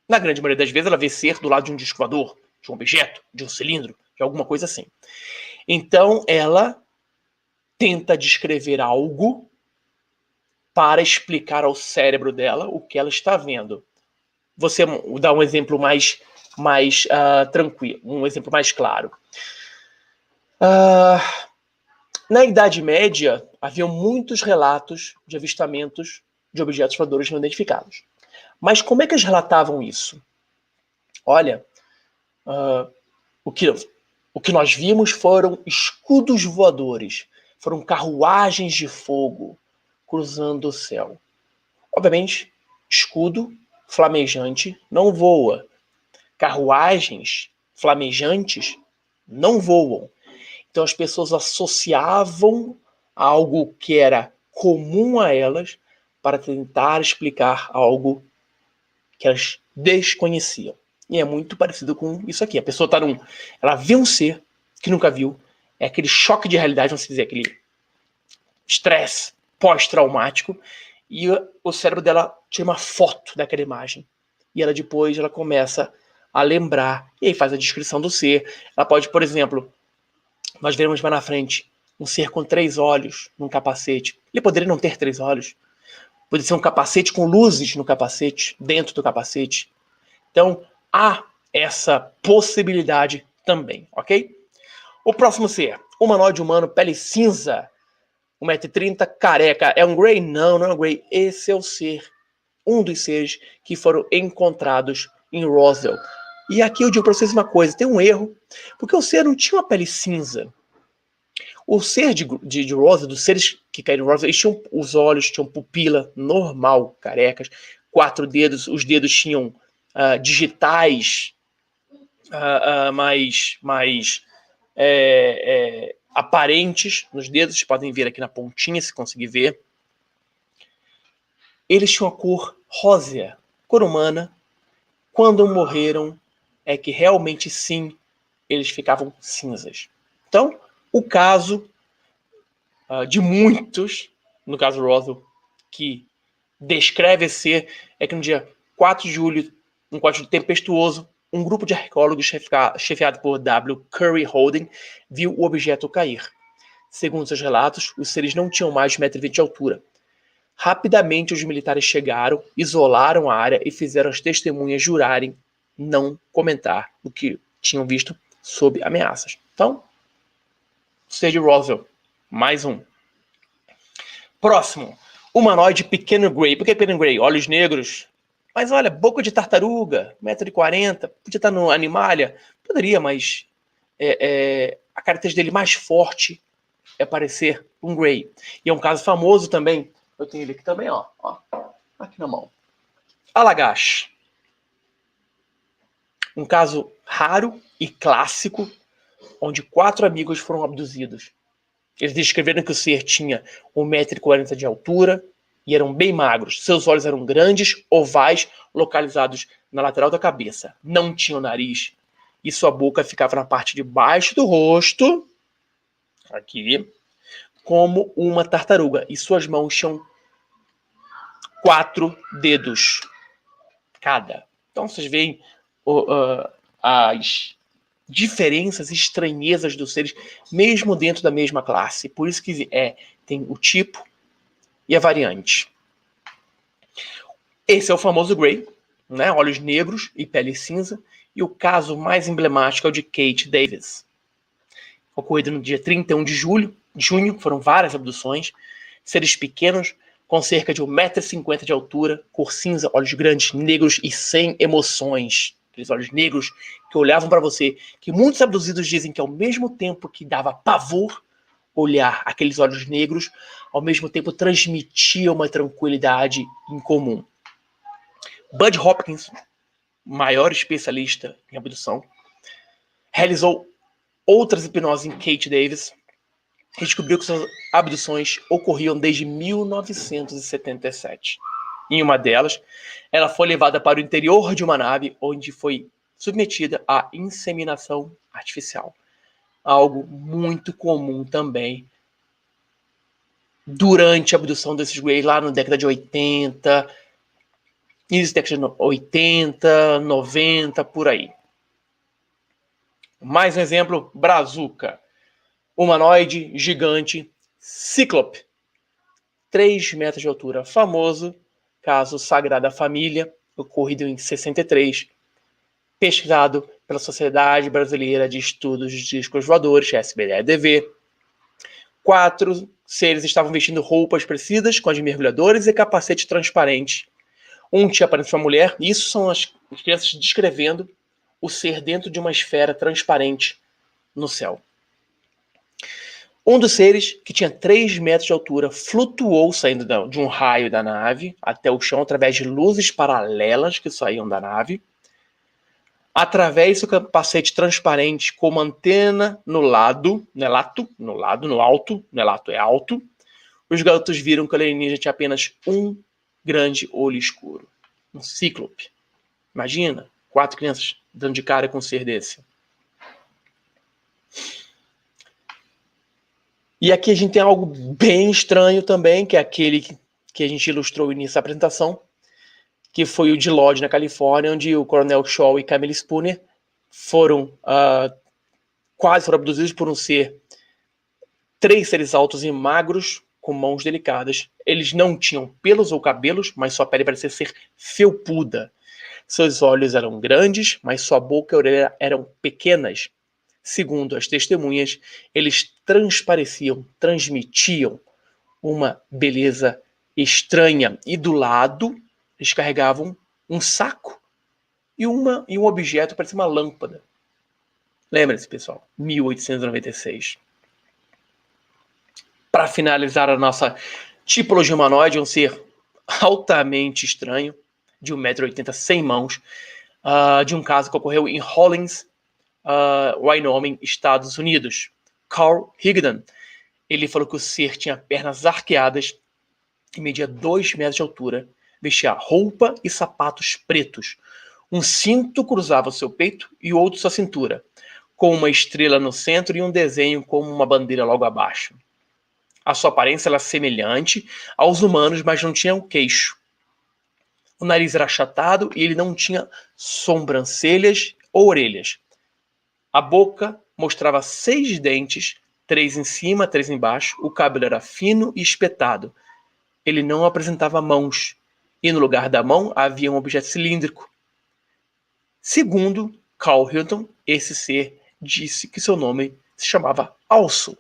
Na grande maioria das vezes, ela vê ser do lado de um disco voador, de um objeto, de um cilindro, de alguma coisa assim. Então, ela tenta descrever algo para explicar ao cérebro dela o que ela está vendo. Você dá um exemplo mais tranquilo, um exemplo mais claro. Na Idade Média, haviam muitos relatos de avistamentos de objetos voadores não identificados. Mas como é que eles relatavam isso? olha, o que nós vimos foram escudos voadores, foram carruagens de fogo cruzando o céu. Obviamente, escudo flamejante não voa. Carruagens flamejantes não voam. Então as pessoas associavam algo que era comum a elas para tentar explicar algo que elas desconheciam. E é muito parecido com isso aqui. A pessoa ela vê um ser que nunca viu. É aquele choque de realidade, vamos dizer, aquele estresse pós-traumático. E o cérebro dela tira uma foto daquela imagem. E ela depois começa a lembrar. E aí faz a descrição do ser. Ela pode, por exemplo, nós veremos mais na frente um ser com 3 olhos num capacete. Ele poderia não ter 3 olhos. Poderia ser um capacete com luzes no capacete, dentro do capacete. Então, há essa possibilidade também, ok? O próximo ser, humanoide humano, pele cinza, 1,30 m, careca. É um Grey? Não, não é um Grey. Esse é o ser, um dos seres que foram encontrados em Roswell. E aqui eu digo para vocês uma coisa, tem um erro, porque o ser não tinha uma pele cinza. O ser de Roswell, dos seres que caíram em Roswell, eles tinham os olhos, tinham pupila normal, carecas, 4 dedos, os dedos tinham digitais mais aparentes nos dedos, vocês podem ver aqui na pontinha, se conseguir ver. Eles tinham a cor rósea, cor humana. Quando morreram, é que realmente sim, eles ficavam cinzas. Então, o caso de muitos, no caso Roswell, que descreve esse ser, é que no dia 4 de julho, um 4 de julho tempestuoso, um grupo de arqueólogos chefiado por W. Curry Holden viu o objeto cair. Segundo seus relatos, os seres não tinham mais de 1,20 m de altura. Rapidamente, os militares chegaram, isolaram a área e fizeram as testemunhas jurarem não comentar o que tinham visto sob ameaças. Então, ser de Roswell. Mais um. Próximo. Humanoide pequeno Grey. Por que pequeno Grey? Olhos negros. Mas olha, boca de tartaruga, 1,40 m. Podia estar no Animalia? Poderia, mas a característica dele mais forte é parecer um Grey. E é um caso famoso também. Eu tenho ele aqui também, ó. Aqui na mão. Allagash. Um caso raro e clássico, onde 4 amigos foram abduzidos. Eles descreveram que o ser tinha 1,40 m de altura e eram bem magros. Seus olhos eram grandes, ovais, localizados na lateral da cabeça. Não tinham nariz. E sua boca ficava na parte de baixo do rosto, aqui, como uma tartaruga. E suas mãos tinham 4 dedos cada. Então vocês veem as diferenças e estranhezas dos seres, mesmo dentro da mesma classe. Por isso que tem o tipo e a variante. Esse é o famoso Grey, né? Olhos negros e pele cinza. E o caso mais emblemático é o de Kate Davis. Ocorrido no dia 31 de junho, foram várias abduções. Seres pequenos, com cerca de 1,50 m de altura, cor cinza, olhos grandes, negros e sem emoções. Aqueles olhos negros que olhavam para você, que muitos abduzidos dizem que ao mesmo tempo que dava pavor olhar aqueles olhos negros, ao mesmo tempo transmitia uma tranquilidade incomum. Bud Hopkins, maior especialista em abdução, realizou outras hipnoses em Kate Davis e descobriu que suas abduções ocorriam desde 1977. Em uma delas, ela foi levada para o interior de uma nave onde foi submetida à inseminação artificial. Algo muito comum também durante a abdução desses Greys lá na década de 80, início da década de 80, 90, por aí. Mais um exemplo, Brazuca. Humanoide, gigante, cíclope. 3 metros de altura. Famoso caso Sagrada Família, ocorrido em 63. Pesquisado pela Sociedade Brasileira de Estudos de Discos Voadores, SBDE-DV. 4 seres estavam vestindo roupas parecidas com as de mergulhadores e capacete transparente. Um tinha aparência de uma mulher, e isso são as crianças descrevendo o ser dentro de uma esfera transparente no céu. Um dos seres, que tinha 3 metros de altura, flutuou saindo de um raio da nave até o chão através de luzes paralelas que saíam da nave. Através do capacete transparente com uma antena no lado, no alto, é alto, os garotos viram que o alienígena tinha apenas um grande olho escuro. Um cíclope. Imagina, 4 crianças dando de cara com um ser desse. E aqui a gente tem algo bem estranho também, que é aquele que a gente ilustrou no início da apresentação, que foi o de Lodge, na Califórnia, onde o Coronel Shaw e Camille Spooner quase foram abduzidos por um ser, 3 seres altos e magros, com mãos delicadas. Eles não tinham pelos ou cabelos, mas sua pele parecia ser felpuda. Seus olhos eram grandes, mas sua boca e orelha eram pequenas. Segundo as testemunhas, eles transmitiam uma beleza estranha. E do lado, eles carregavam um saco e um objeto, parecia uma lâmpada. Lembra-se, pessoal? 1896. Para finalizar a nossa tipologia humanoide, um ser altamente estranho, de 1,80 m, sem mãos, de um caso que ocorreu em Hollins, Wyoming, Estados Unidos. Carl Higdon, ele falou que o ser tinha pernas arqueadas e media 2 metros de altura, vestia roupa e sapatos pretos. Um cinto cruzava seu peito e outro sua cintura, com uma estrela no centro e um desenho como uma bandeira logo abaixo. A sua aparência era semelhante aos humanos, mas não tinha um queixo. O nariz era achatado e ele não tinha sobrancelhas ou orelhas. A boca mostrava 6 dentes, 3 em cima, 3 embaixo. O cabelo era fino e espetado. Ele não apresentava mãos. E no lugar da mão havia um objeto cilíndrico. Segundo Carl Hilton, esse ser disse que seu nome se chamava Alço.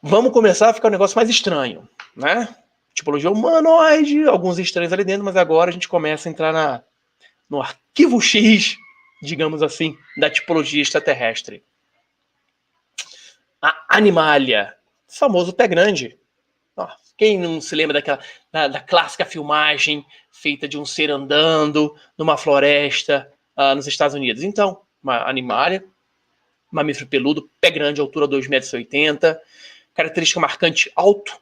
Vamos começar a ficar um negócio mais estranho, né? Tipologia humanoide, alguns estranhos ali dentro, mas agora a gente começa a entrar no arquivo X, digamos assim, da tipologia extraterrestre. A Animalia, famoso pé grande. Quem não se lembra da clássica filmagem feita de um ser andando numa floresta nos Estados Unidos? Então, uma Animalia, mamífero peludo, pé grande, altura 2,80 m, característica marcante, alto.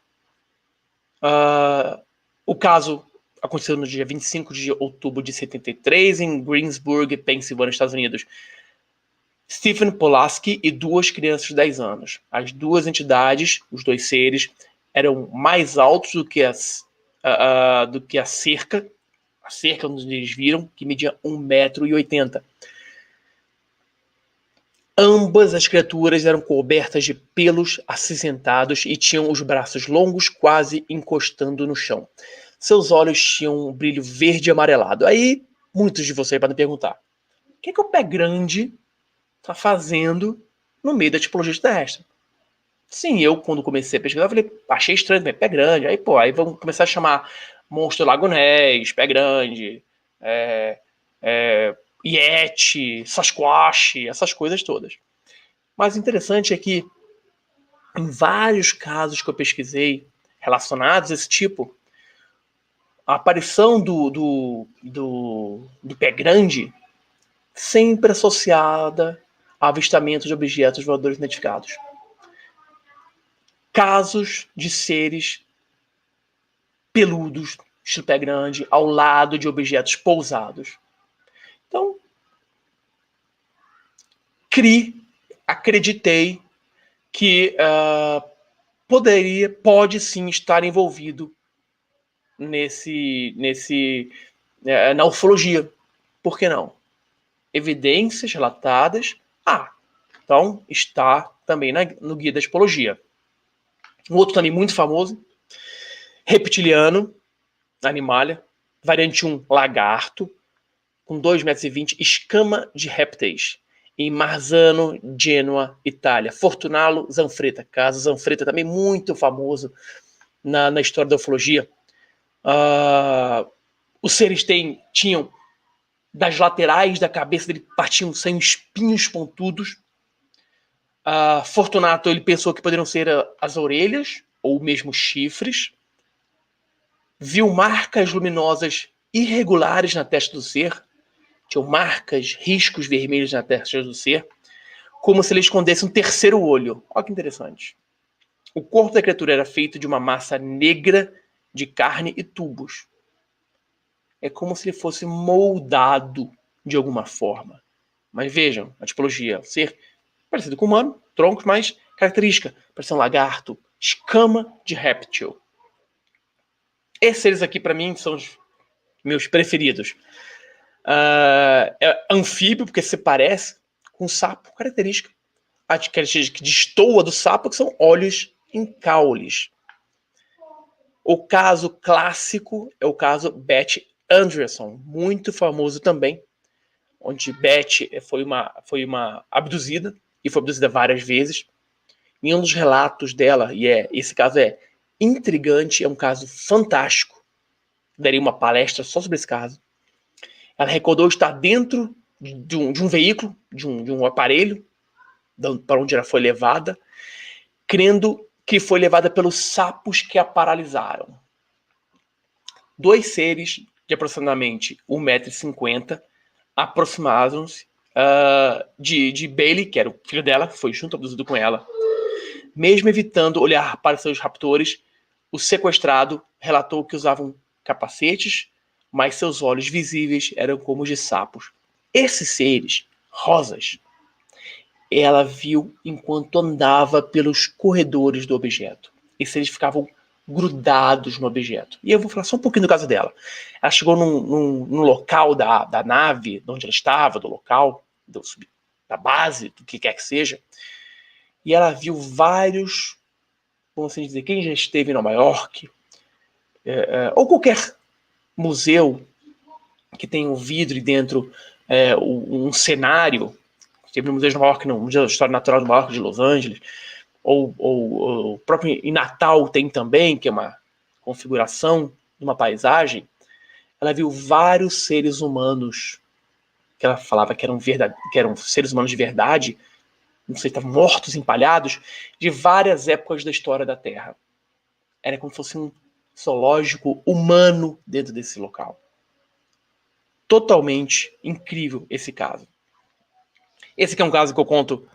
O caso aconteceu no dia 25 de outubro de 73, em Greensburg, Pensilvânia, Estados Unidos. Stephen Polaski e 2 crianças de 10 anos. As 2 entidades, os 2 seres, eram mais altos do que a cerca. A cerca onde eles viram, que media 1,80 m. Ambas as criaturas eram cobertas de pelos acinzentados e tinham os braços longos, quase encostando no chão. Seus olhos tinham um brilho verde amarelado. Aí, muitos de vocês podem perguntar: o que o pé grande está fazendo no meio da tipologia terrestre? Sim, eu, quando comecei a pesquisar, falei, achei estranho, pé grande. Aí vamos começar a chamar monstro Lago Ness, pé grande, Yeti, Sasquatch, essas coisas todas. Mas o interessante é que, em vários casos que eu pesquisei relacionados a esse tipo, a aparição do pé grande sempre associada a avistamento de objetos voadores identificados. Casos de seres peludos, estilo pé grande, ao lado de objetos pousados. Então, acreditei que pode sim estar envolvido na ufologia. Por que não? Evidências relatadas. Então está também no guia da tipologia. Um outro também muito famoso, reptiliano, Animalia, variante 1, lagarto, com 2,20 m, escama de répteis, em Marzano, Gênua, Itália. Fortunalo Zanfretta, caso Zanfretta também muito famoso na história da ufologia. Os seres tinham das laterais da cabeça dele saíam espinhos pontudos. Fortunato, ele pensou que poderiam ser as orelhas ou mesmo chifres. Viu marcas luminosas irregulares na testa do ser. Tinham marcas, riscos vermelhos na testa do ser, como se ele escondesse um terceiro olho. Olha que interessante. O corpo da criatura era feito de uma massa negra de carne e tubos. É como se ele fosse moldado de alguma forma. Mas vejam, a tipologia, o ser parecido com humano, troncos, mas característica, parece um lagarto, escama de réptil. Esses seres aqui, para mim, são os meus preferidos. É anfíbio, porque se parece com sapo, característica que destoa do sapo, que são olhos em caules. O caso clássico é o caso Beth Anderson, muito famoso também, onde Beth foi uma abduzida, e foi abduzida várias vezes. Em um dos relatos dela, esse caso é intrigante, é um caso fantástico, daria uma palestra só sobre esse caso. Ela recordou estar dentro de um veículo, de um aparelho, para onde ela foi levada, crendo que foi levada pelos sapos que a paralisaram. 2 seres de aproximadamente 1,50 m aproximaram-se de Bailey, que era o filho dela, que foi junto abduzido com ela. Mesmo evitando olhar para seus raptores, o sequestrado relatou que usavam capacetes, mas seus olhos visíveis eram como os de sapos. Esses seres, rosas, ela viu enquanto andava pelos corredores do objeto. Esses seres ficavam grudados no objeto. E eu vou falar só um pouquinho do caso dela. Ela chegou num local da nave, onde ela estava, do local, da base, do que quer que seja, e ela viu vários, vamos assim dizer, quem já esteve em Nova York, ou qualquer museu que tenha um vidro e dentro um cenário, teve no Museu de Nova York, no Museu de História Natural de Nova York, de Los Angeles, ou o próprio em Natal tem também, que é uma configuração de uma paisagem. Ela viu vários seres humanos que ela falava que eram seres humanos de verdade, não sei, estavam mortos, empalhados, de várias épocas da história da Terra. Era como se fosse um zoológico humano dentro desse local. Totalmente incrível esse caso. Esse aqui é um caso que eu conto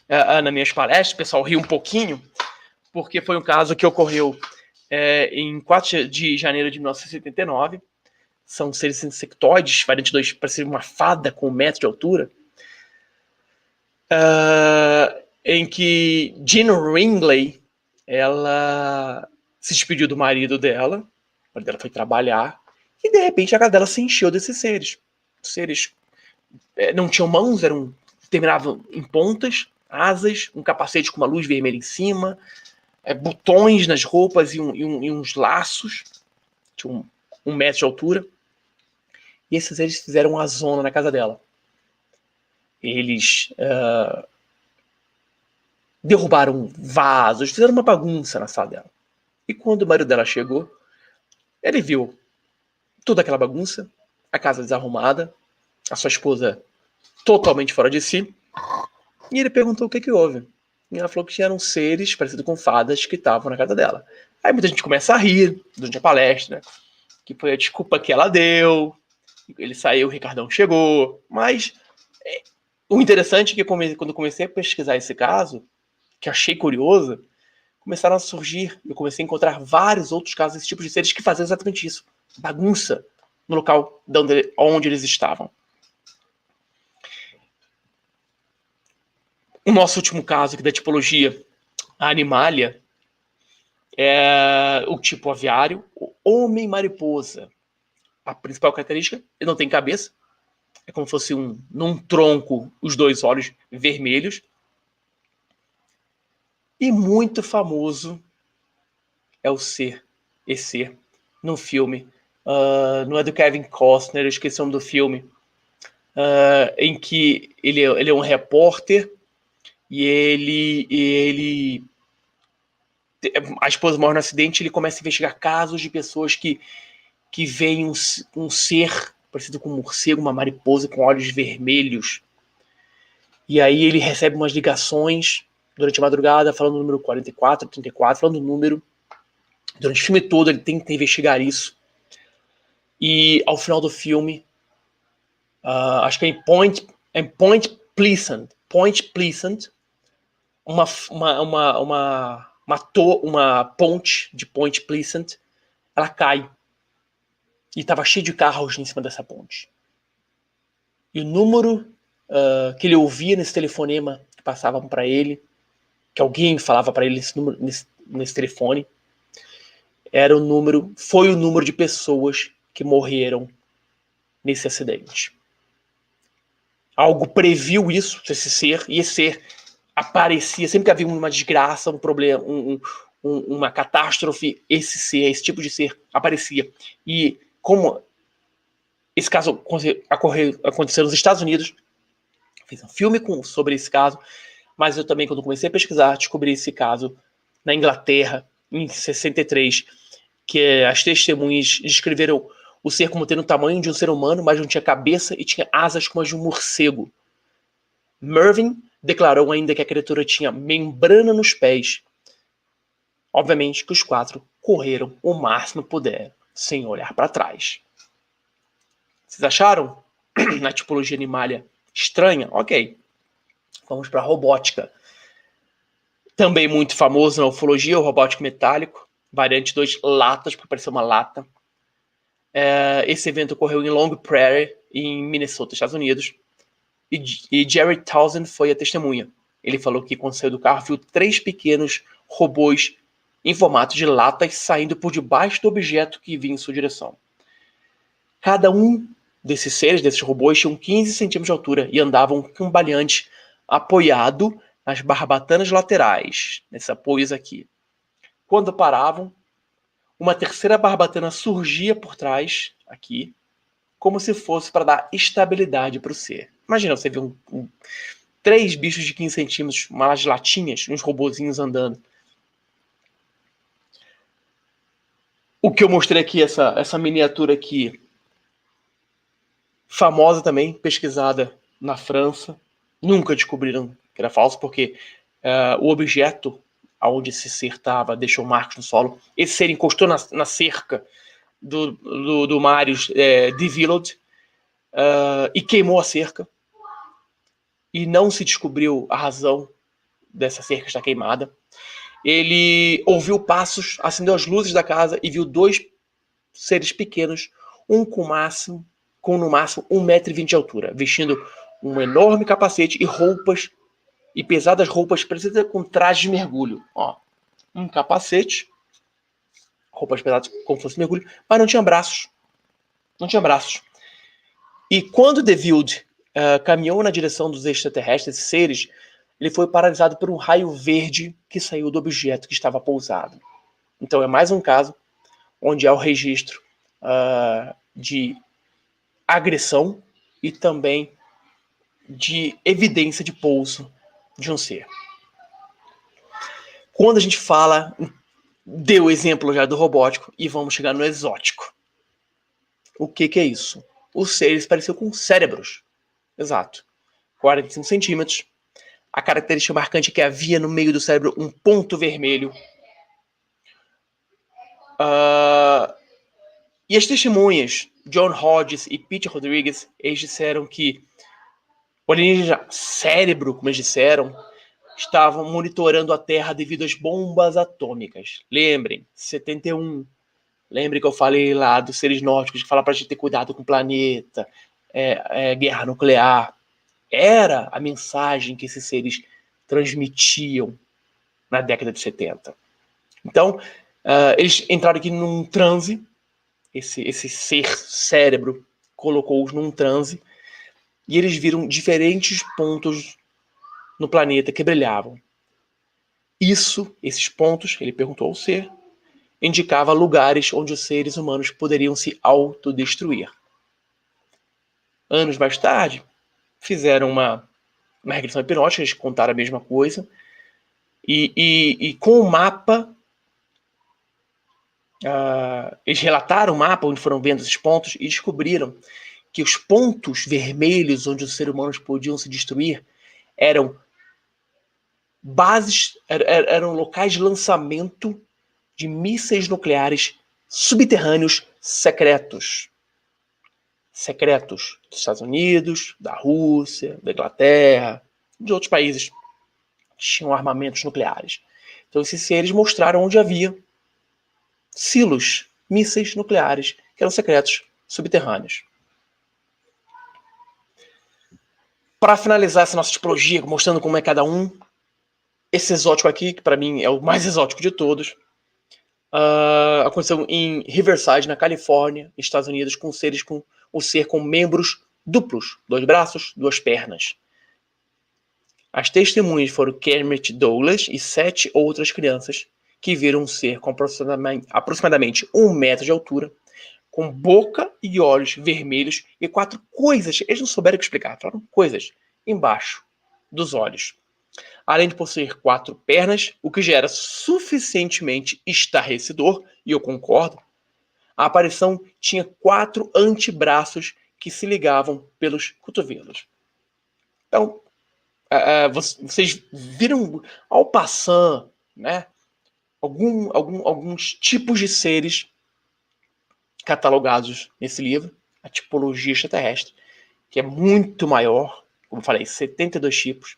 nas minhas palestras, o pessoal riu um pouquinho, porque foi um caso que ocorreu em 4 de janeiro de 1979. São seres insectoides, variante 2, parecia uma fada com 1 metro de altura, em que Jean Ringley, ela se despediu do marido dela, o marido dela foi trabalhar, e de repente a casa dela se encheu desses seres. Os seres não tinham mãos, terminavam em pontas, asas, um capacete com uma luz vermelha em cima, botões nas roupas e uns laços, tinha 1 metro de altura. E esses seres fizeram uma zona na casa dela. Eles derrubaram vasos, fizeram uma bagunça na sala dela. E quando o marido dela chegou, ele viu toda aquela bagunça, a casa desarrumada, a sua esposa totalmente fora de si, e ele perguntou o que houve. E ela falou que eram seres parecidos com fadas que estavam na casa dela. Aí muita gente começa a rir durante a palestra, que foi a desculpa que ela deu. Ele saiu, o Ricardão chegou. Mas o interessante é que quando comecei a pesquisar esse caso, que achei curioso, começaram a surgir, eu comecei a encontrar vários outros casos desse tipo de seres que faziam exatamente isso. Bagunça no local onde eles estavam. O nosso último caso aqui da tipologia, a Animalia, é o tipo aviário, o homem-mariposa. A principal característica, ele não tem cabeça. É como se fosse num tronco, os 2 olhos vermelhos. E muito famoso é esse ser, no filme. Não é do Kevin Costner, eu esqueci o nome do filme. Em que ele é um repórter e ele a esposa morre no acidente, ele começa a investigar casos de pessoas que que vem um ser parecido com um morcego, uma mariposa com olhos vermelhos. E aí ele recebe umas ligações durante a madrugada, falando o número 44, 34, falando o número. Durante o filme todo ele tenta investigar isso. E ao final do filme, acho que é em Point Pleasant, uma ponte de Point Pleasant, ela cai. E estava cheio de carros em cima dessa ponte. E o número que ele ouvia nesse telefonema que passavam para ele, que alguém falava para ele nesse telefone, foi o número de pessoas que morreram nesse acidente. Algo previu isso, esse ser, e esse ser aparecia, sempre que havia uma desgraça, um problema, uma catástrofe, esse tipo de ser aparecia. E como esse caso aconteceu nos Estados Unidos, fiz um filme sobre esse caso, mas eu também, quando comecei a pesquisar, descobri esse caso na Inglaterra, em 63, que as testemunhas descreveram o ser como tendo o tamanho de um ser humano, mas não tinha cabeça e tinha asas como as de um morcego. Mervyn declarou ainda que a criatura tinha membrana nos pés. Obviamente que os 4 correram o máximo que puderam, sem olhar para trás. Vocês acharam na tipologia animalia estranha? Ok. Vamos para a robótica. Também muito famoso na ufologia, o robótico metálico. Variante 2, latas, para parecer uma lata. Esse evento ocorreu em Long Prairie, em Minnesota, Estados Unidos. E Jerry Townsend foi a testemunha. Ele falou que quando saiu do carro viu 3 pequenos robôs em formato de latas saindo por debaixo do objeto que vinha em sua direção. Cada um desses seres, desses robôs, tinham 15 centímetros de altura e andavam cambaleantes, apoiado nas barbatanas laterais, nesses apoios aqui. Quando paravam, uma terceira barbatana surgia por trás, aqui, como se fosse para dar estabilidade para o ser. Imagina, você vê 3 bichos de 15 centímetros, umas latinhas, uns robozinhos andando. O que eu mostrei aqui, essa miniatura aqui, famosa também, pesquisada na França. Nunca descobriram que era falso, porque o objeto onde esse ser estava deixou marcos no solo. Esse ser encostou na cerca do Marius de Villard e queimou a cerca. E não se descobriu a razão dessa cerca estar queimada. Ele ouviu passos, acendeu as luzes da casa e viu 2 seres pequenos, um com no máximo 1,20 m de altura, vestindo um enorme capacete e roupas, e pesadas roupas parecidas com trajes de mergulho. Ó, um capacete, roupas pesadas como se fosse mergulho, mas não tinha braços. Não tinha braços. E quando DeVille caminhou na direção dos extraterrestres, esses seres, ele foi paralisado por um raio verde que saiu do objeto que estava pousado. Então é mais um caso onde há o registro de agressão e também de evidência de pouso de um ser. Quando a gente fala, deu o exemplo já do robótico e vamos chegar no exótico. O que é isso? Os seres pareciam com cérebros. Exato. 45 centímetros. A característica marcante é que havia no meio do cérebro um ponto vermelho. E as testemunhas, John Hodges e Peter Rodrigues, eles disseram que o alienígena cérebro, como eles disseram, estavam monitorando a Terra devido às bombas atômicas. Lembrem, 71. Lembrem que eu falei lá dos seres nórdicos, que falaram pra gente ter cuidado com o planeta, guerra nuclear. Era a mensagem que esses seres transmitiam na década de 70. Então, eles entraram aqui num transe, esse ser cérebro colocou-os num transe, e eles viram diferentes pontos no planeta que brilhavam. Esses pontos, ele perguntou ao ser, indicava lugares onde os seres humanos poderiam se autodestruir. Anos mais tarde, fizeram uma regressão hipnótica, eles contaram a mesma coisa, e com o mapa eles relataram o mapa onde foram vendo esses pontos e descobriram que os pontos vermelhos onde os seres humanos podiam se destruir eram bases, eram locais de lançamento de mísseis nucleares subterrâneos secretos. Secretos dos Estados Unidos, da Rússia, da Inglaterra, de outros países que tinham armamentos nucleares. Então esses seres mostraram onde havia silos, mísseis nucleares, que eram secretos subterrâneos. Para finalizar essa nossa tipologia, mostrando como é cada um, esse exótico aqui, que para mim é o mais exótico de todos, aconteceu em Riverside, na Califórnia, Estados Unidos, com seres com o ser com membros duplos, 2 braços, 2 pernas. As testemunhas foram Kermit Douglas e 7 outras crianças que viram um ser com aproximadamente 1 metro de altura, com boca e olhos vermelhos e 4 coisas, eles não souberam explicar, falaram coisas, embaixo dos olhos. Além de possuir 4 pernas, o que já era suficientemente estarrecedor, e eu concordo, a aparição tinha 4 antebraços que se ligavam pelos cotovelos. Então, vocês viram ao passar, né, alguns tipos de seres catalogados nesse livro, a tipologia extraterrestre, que é muito maior, como eu falei, 72 tipos,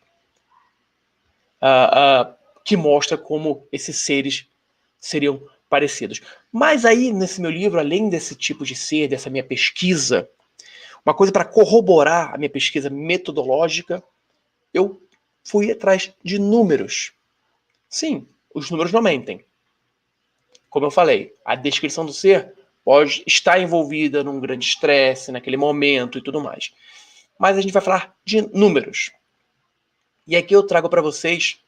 que mostra como esses seres seriam parecidos. Mas aí, nesse meu livro, além desse tipo de ser, dessa minha pesquisa, uma coisa para corroborar a minha pesquisa metodológica, eu fui atrás de números. Sim, os números não mentem. Como eu falei, a descrição do ser pode estar envolvida num grande estresse, naquele momento e tudo mais. Mas a gente vai falar de números. E aqui eu trago para vocês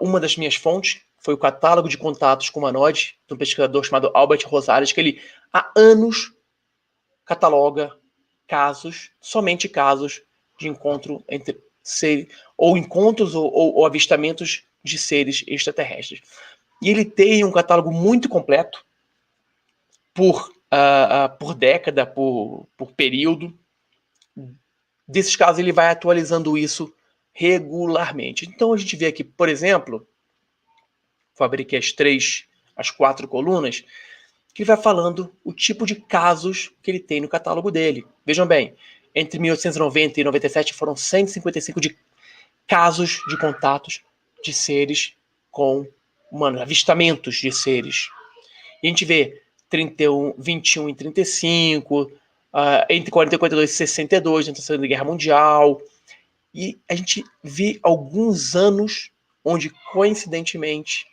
uma das minhas fontes, foi o catálogo de contatos com humanoides, de um pesquisador chamado Albert Rosales, que ele há anos cataloga casos, somente casos de encontro entre seres, ou encontros ou avistamentos de seres extraterrestres. E ele tem um catálogo muito completo por década, por período. Desses casos ele vai atualizando isso regularmente. Então a gente vê aqui, por exemplo, fabriquei as 4 colunas, que vai falando o tipo de casos que ele tem no catálogo dele. Vejam bem, entre 1890 e 97 foram 155 de casos de contatos de seres com avistamentos de seres. E a gente vê 21 em 35, entre 40 e 42, 62, na Segunda Guerra Mundial. E a gente vê alguns anos onde, coincidentemente,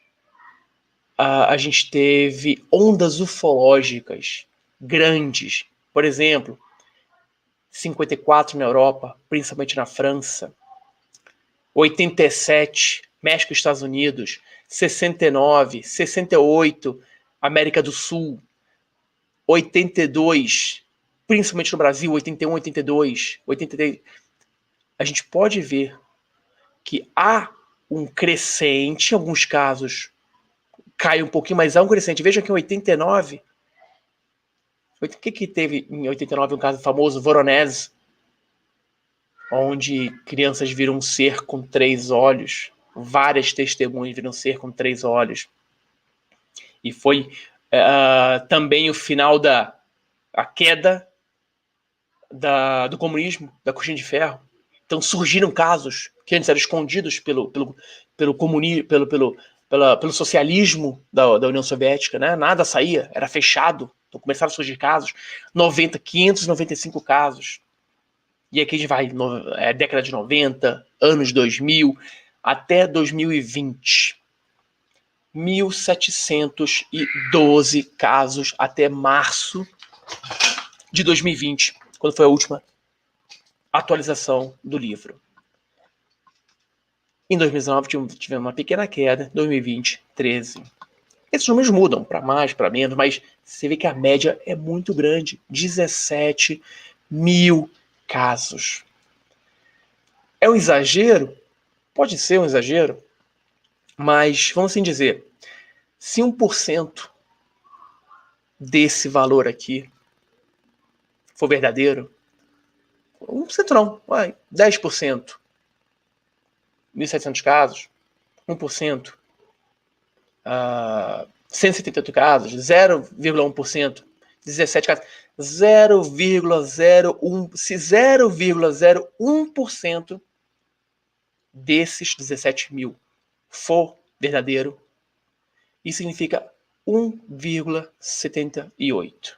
a gente teve ondas ufológicas grandes. Por exemplo, 54 na Europa, principalmente na França. 87, México e Estados Unidos. 69, 68, América do Sul. 82, principalmente no Brasil, 81, 82, 83. A gente pode ver que há um crescente, em alguns casos cai um pouquinho, mas há um crescente. Veja que em 89, o que teve em 89 um caso famoso, Voronezh, onde crianças viram um ser com 3 olhos, várias testemunhas viram um ser com 3 olhos. E foi também o final a queda do comunismo, da cortina de ferro. Então surgiram casos que antes eram escondidos pelo comunismo, pelo socialismo da União Soviética, né? Nada saía, era fechado. Então começaram a surgir casos, 595 casos. E aqui a gente vai, década de 90, anos 2000, até 2020. 1.712 casos até março de 2020, quando foi a última atualização do livro. Em 2019 tivemos uma pequena queda, 2020, 13. Esses números mudam para mais, para menos, mas você vê que a média é muito grande, 17 mil casos. É um exagero? Pode ser um exagero, mas vamos assim dizer, se 1% desse valor aqui for verdadeiro, 1% não, 10%, 1.700 casos, 1%, 178 casos, 0,1%, 17 casos, 0,01%, se 0,01% desses 17 mil for verdadeiro, isso significa 1,78.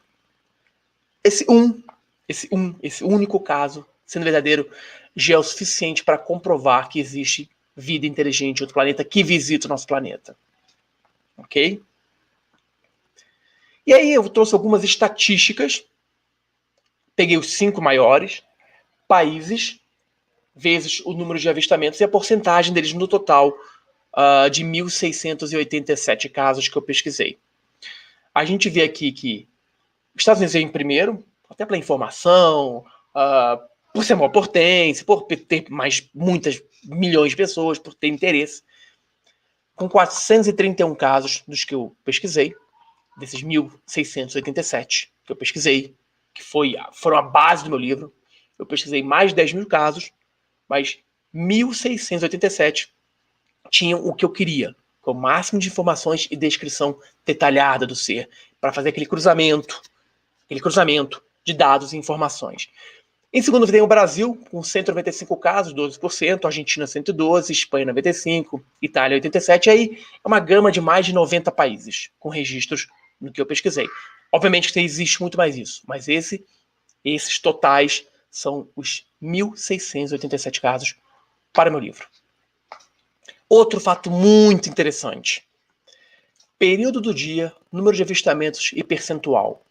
Esse único caso, sendo verdadeiro, já é o suficiente para comprovar que existe vida inteligente em outro planeta que visita o nosso planeta. Ok? E aí eu trouxe algumas estatísticas, peguei os 5 maiores países, vezes o número de avistamentos e a porcentagem deles no total de 1.687 casos que eu pesquisei. A gente vê aqui que os Estados Unidos veio em primeiro, até pela informação, por ser maior potência, por ter mais muitas milhões de pessoas, por ter interesse. Com 431 casos dos que eu pesquisei, desses 1.687 que eu pesquisei, que foram a base do meu livro, eu pesquisei mais de 10 mil casos, mas 1.687 tinham o que eu queria, com o máximo de informações e descrição detalhada do ser, para fazer aquele cruzamento de dados e informações. Em segundo vem o Brasil, com 195 casos, 12%, Argentina 112, Espanha 95, Itália 87, aí é uma gama de mais de 90 países, com registros no que eu pesquisei. Obviamente que existe muito mais isso, mas esses totais são os 1.687 casos para meu livro. Outro fato muito interessante. Período do dia, número de avistamentos e percentual.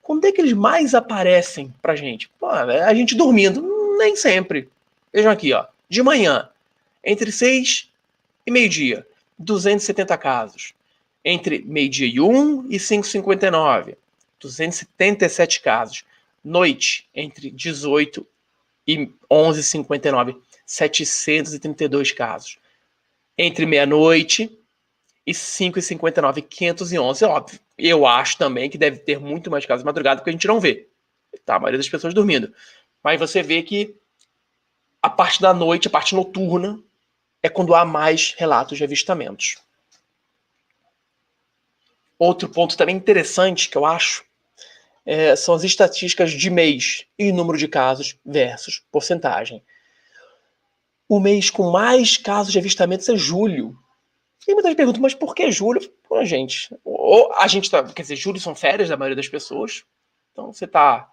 Quando é que eles mais aparecem pra gente? Pô, a gente dormindo, nem sempre. Vejam aqui, ó. De manhã, entre 6 e meio-dia, 270 casos. Entre meio-dia e 1 e 5h59, 277 casos. Noite, entre 18 e 11h59, 732 casos. Entre meia-noite e 5h59, 511, óbvio. Eu acho também que deve ter muito mais casos de madrugada que a gente não vê. Tá, a maioria das pessoas dormindo. Mas você vê que a parte da noite, a parte noturna, é quando há mais relatos de avistamentos. Outro ponto também interessante que eu acho são as estatísticas de mês e número de casos versus porcentagem. O mês com mais casos de avistamentos é julho. E muitas perguntam, mas por que julho? Pô, gente, ou a gente tá, quer dizer, julho são férias da maioria das pessoas, então você tá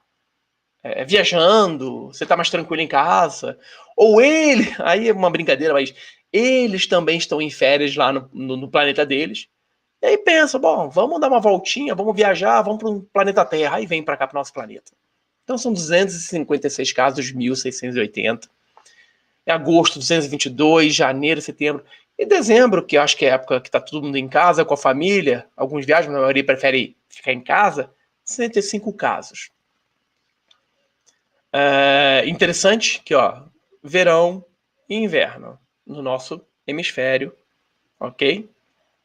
viajando, você tá mais tranquilo em casa, ou aí é uma brincadeira, mas eles também estão em férias lá no planeta deles, e aí pensa, bom, vamos dar uma voltinha, vamos viajar, vamos para o planeta Terra, aí vem para cá, para o nosso planeta. Então são 256 casos, 1.680. Em agosto, 222, janeiro, setembro. E dezembro, que eu acho que é a época que está todo mundo em casa, com a família, alguns viajam, mas a maioria prefere ficar em casa, 105 casos. Interessante que, ó, verão e inverno no nosso hemisfério, ok?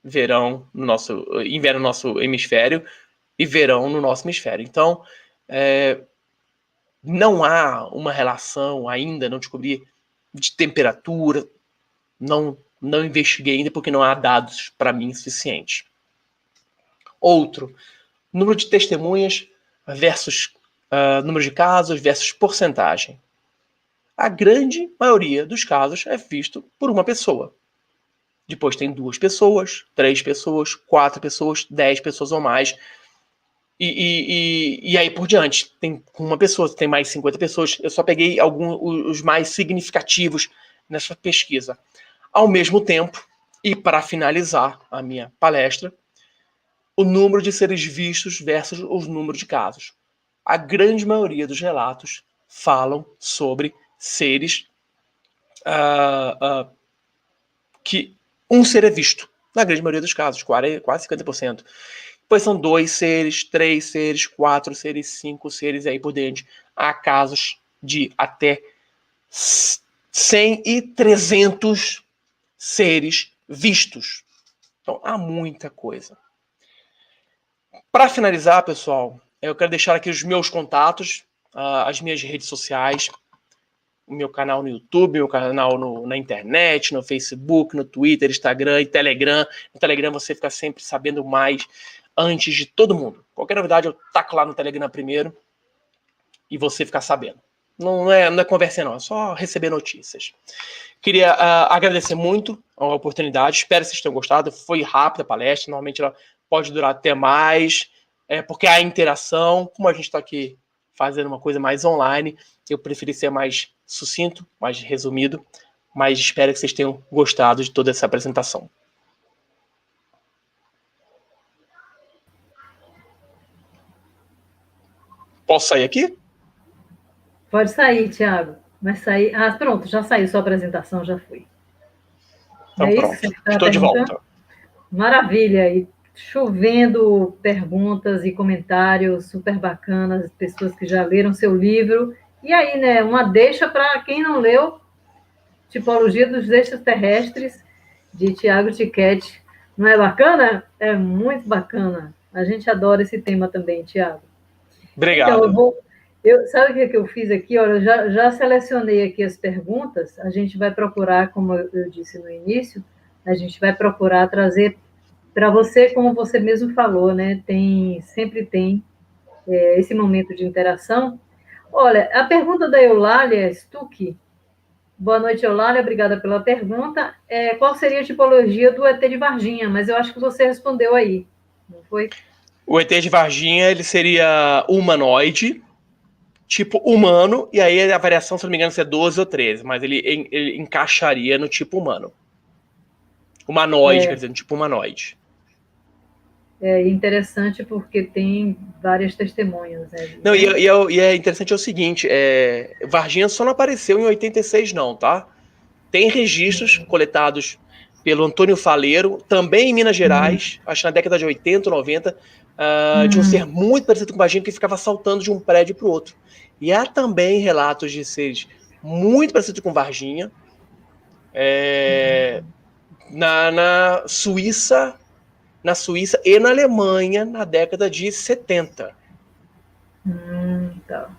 Inverno no nosso hemisfério e verão no nosso hemisfério. Então, não há uma relação ainda, não descobri, de temperatura, não investiguei ainda porque não há dados para mim suficientes. Outro, número de testemunhas versus número de casos versus porcentagem. A grande maioria dos casos é visto por uma pessoa. Depois tem 2 pessoas, 3 pessoas, 4 pessoas, 10 pessoas ou mais. E aí por diante. Tem uma pessoa, tem mais 50 pessoas. Eu só peguei os mais significativos nessa pesquisa. Ao mesmo tempo, e para finalizar a minha palestra, o número de seres vistos versus o número de casos. A grande maioria dos relatos falam sobre seres que um ser é visto. Na grande maioria dos casos, quase 50%. Depois são 2 seres, 3 seres, 4 seres, 5 seres, e aí por diante. Há casos de até 100 e 300 seres vistos. Então, há muita coisa. Para finalizar, pessoal, eu quero deixar aqui os meus contatos, as minhas redes sociais, o meu canal no YouTube, meu canal na internet, no Facebook, no Twitter, Instagram e Telegram. No Telegram você fica sempre sabendo mais antes de todo mundo. Qualquer novidade eu taco lá no Telegram primeiro e você ficar sabendo. Não é conversa não, é só receber notícias. Queria agradecer muito a oportunidade, espero que vocês tenham gostado. Foi rápida a palestra, normalmente ela pode durar até mais, porque há interação. Como a gente está aqui fazendo uma coisa mais online, eu preferi ser mais sucinto, mais resumido, mas espero que vocês tenham gostado de toda essa apresentação. Posso sair aqui? Pode sair, Tiago. Mas sair. Ah, pronto, já saiu sua apresentação, já foi. Então pronto, estou de volta. Maravilha, e chovendo perguntas e comentários super bacanas, pessoas que já leram seu livro. E aí, né, uma deixa para quem não leu, Tipologia dos Extraterrestres, de Tiago Tiquete. Não é bacana? É muito bacana. A gente adora esse tema também, Tiago. Obrigado. Então, sabe o que eu fiz aqui? Olha, eu já selecionei aqui as perguntas. A gente vai procurar, como eu disse no início, a gente vai procurar trazer para você, como você mesmo falou, né? Sempre tem esse momento de interação. Olha, a pergunta da Eulália Stuck. Boa noite, Eulália, obrigada pela pergunta. Qual seria a tipologia do ET de Varginha? Mas eu acho que você respondeu aí, não foi? O ET de Varginha, ele seria humanoide, tipo humano, e aí a variação, se não me engano, é 12 ou 13, mas ele encaixaria no tipo humano. Humanoide, quer dizer, no tipo humanoide. É interessante porque tem várias testemunhas. Né? Não, e é interessante o seguinte, Varginha só não apareceu em 86 não, tá? Tem registros coletados pelo Antônio Faleiro, também em Minas Gerais, acho que na década de 80, 90, de um ser muito parecido com Varginha que ficava saltando de um prédio para o outro. E há também relatos de seres muito parecidos com Varginha, na Suíça e na Alemanha na década de 70. Tá.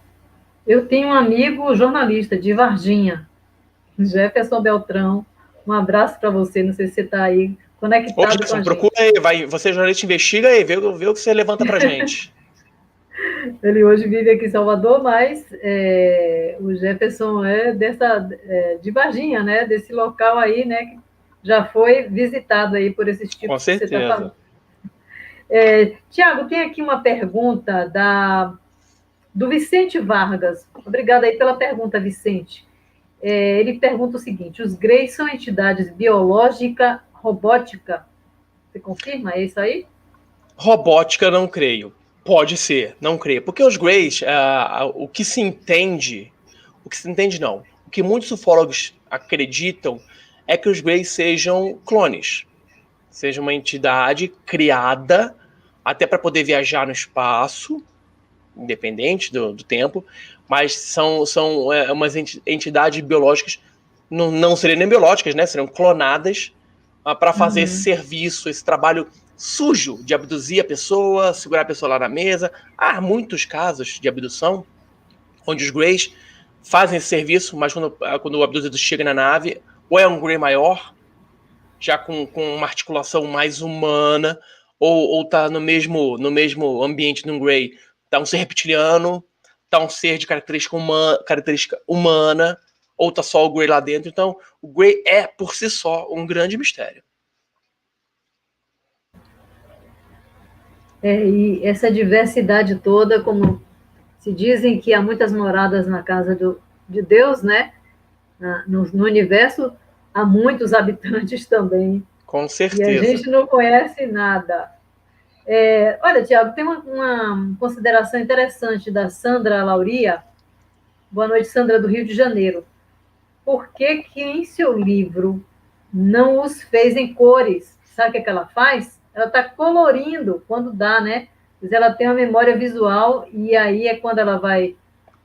Eu tenho um amigo jornalista de Varginha, Jefferson Beltrão. Um abraço para você, não sei se você está aí conectado com a gente. Procura aí, você jornalista, investiga aí, vê o que você levanta para gente. Ele hoje vive aqui em Salvador, mas o Jefferson é de Varginha, né? Desse local aí, né? Que já foi visitado aí por esses tipos. Com certeza. Que você está falando. Tiago, tem aqui uma pergunta do Vicente Vargas. Obrigada aí pela pergunta, Vicente. Ele pergunta o seguinte: os Greys são entidades biológica, robótica? Você confirma? É isso aí? Robótica, não creio. Pode ser, não creio. Porque os Greys, o que muitos ufólogos acreditam é que os Greys sejam clones. Seja uma entidade criada até para poder viajar no espaço, independente do tempo, mas são umas entidades biológicas, não seriam nem biológicas, né? Seriam clonadas para fazer esse serviço, esse trabalho sujo de abduzir a pessoa, segurar a pessoa lá na mesa. Há muitos casos de abdução onde os Greys fazem esse serviço, mas quando o abduzido chega na nave, ou é um Grey maior, já com uma articulação mais humana, ou tá no mesmo ambiente de um Grey, tá um ser reptiliano, tá um ser de característica humana, ou tá só o Grey lá dentro. Então, o Grey é, por si só, um grande mistério. E essa diversidade toda, como se dizem que há muitas moradas na casa de Deus, né? No universo, há muitos habitantes também. Com certeza. E a gente não conhece nada. Olha, Tiago, tem uma consideração interessante da Sandra Lauria. Boa noite, Sandra, do Rio de Janeiro. Por que em seu livro não os fez em cores? Sabe o que ela faz? Ela está colorindo quando dá, né? Mas ela tem uma memória visual e aí é quando ela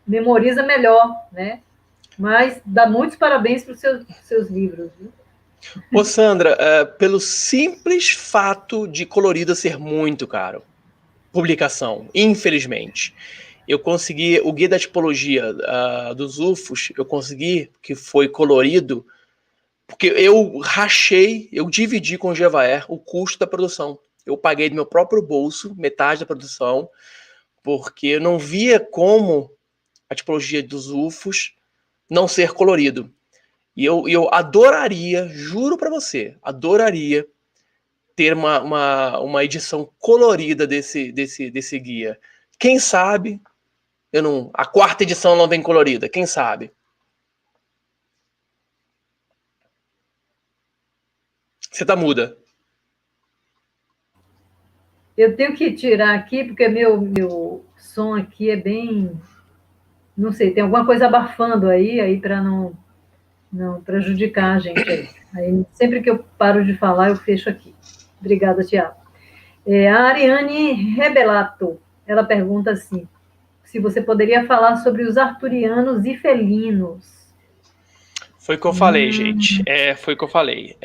memoriza melhor, né? Mas dá muitos parabéns para os seus livros. Viu? Ô, Sandra, pelo simples fato de colorido ser muito caro. publicação, infelizmente. Eu consegui, o guia da tipologia dos UFOs, eu consegui, que foi colorido, porque eu dividi com o Gevaer o custo da produção. Eu paguei do meu próprio bolso, metade da produção, porque eu não via como a tipologia dos UFOs não ser colorido. E eu adoraria, juro para você, adoraria ter uma edição colorida desse guia. Quem sabe a quarta edição não vem colorida, quem sabe? Você tá muda. Eu tenho que tirar aqui, porque meu som aqui é bem... Não sei, tem alguma coisa abafando aí para não prejudicar a gente aí. Sempre que eu paro de falar, eu fecho aqui. Obrigada, Tiago. A Ariane Rebelato, ela pergunta assim, se você poderia falar sobre os arturianos e felinos. Foi o que eu falei, gente. Foi o que eu falei.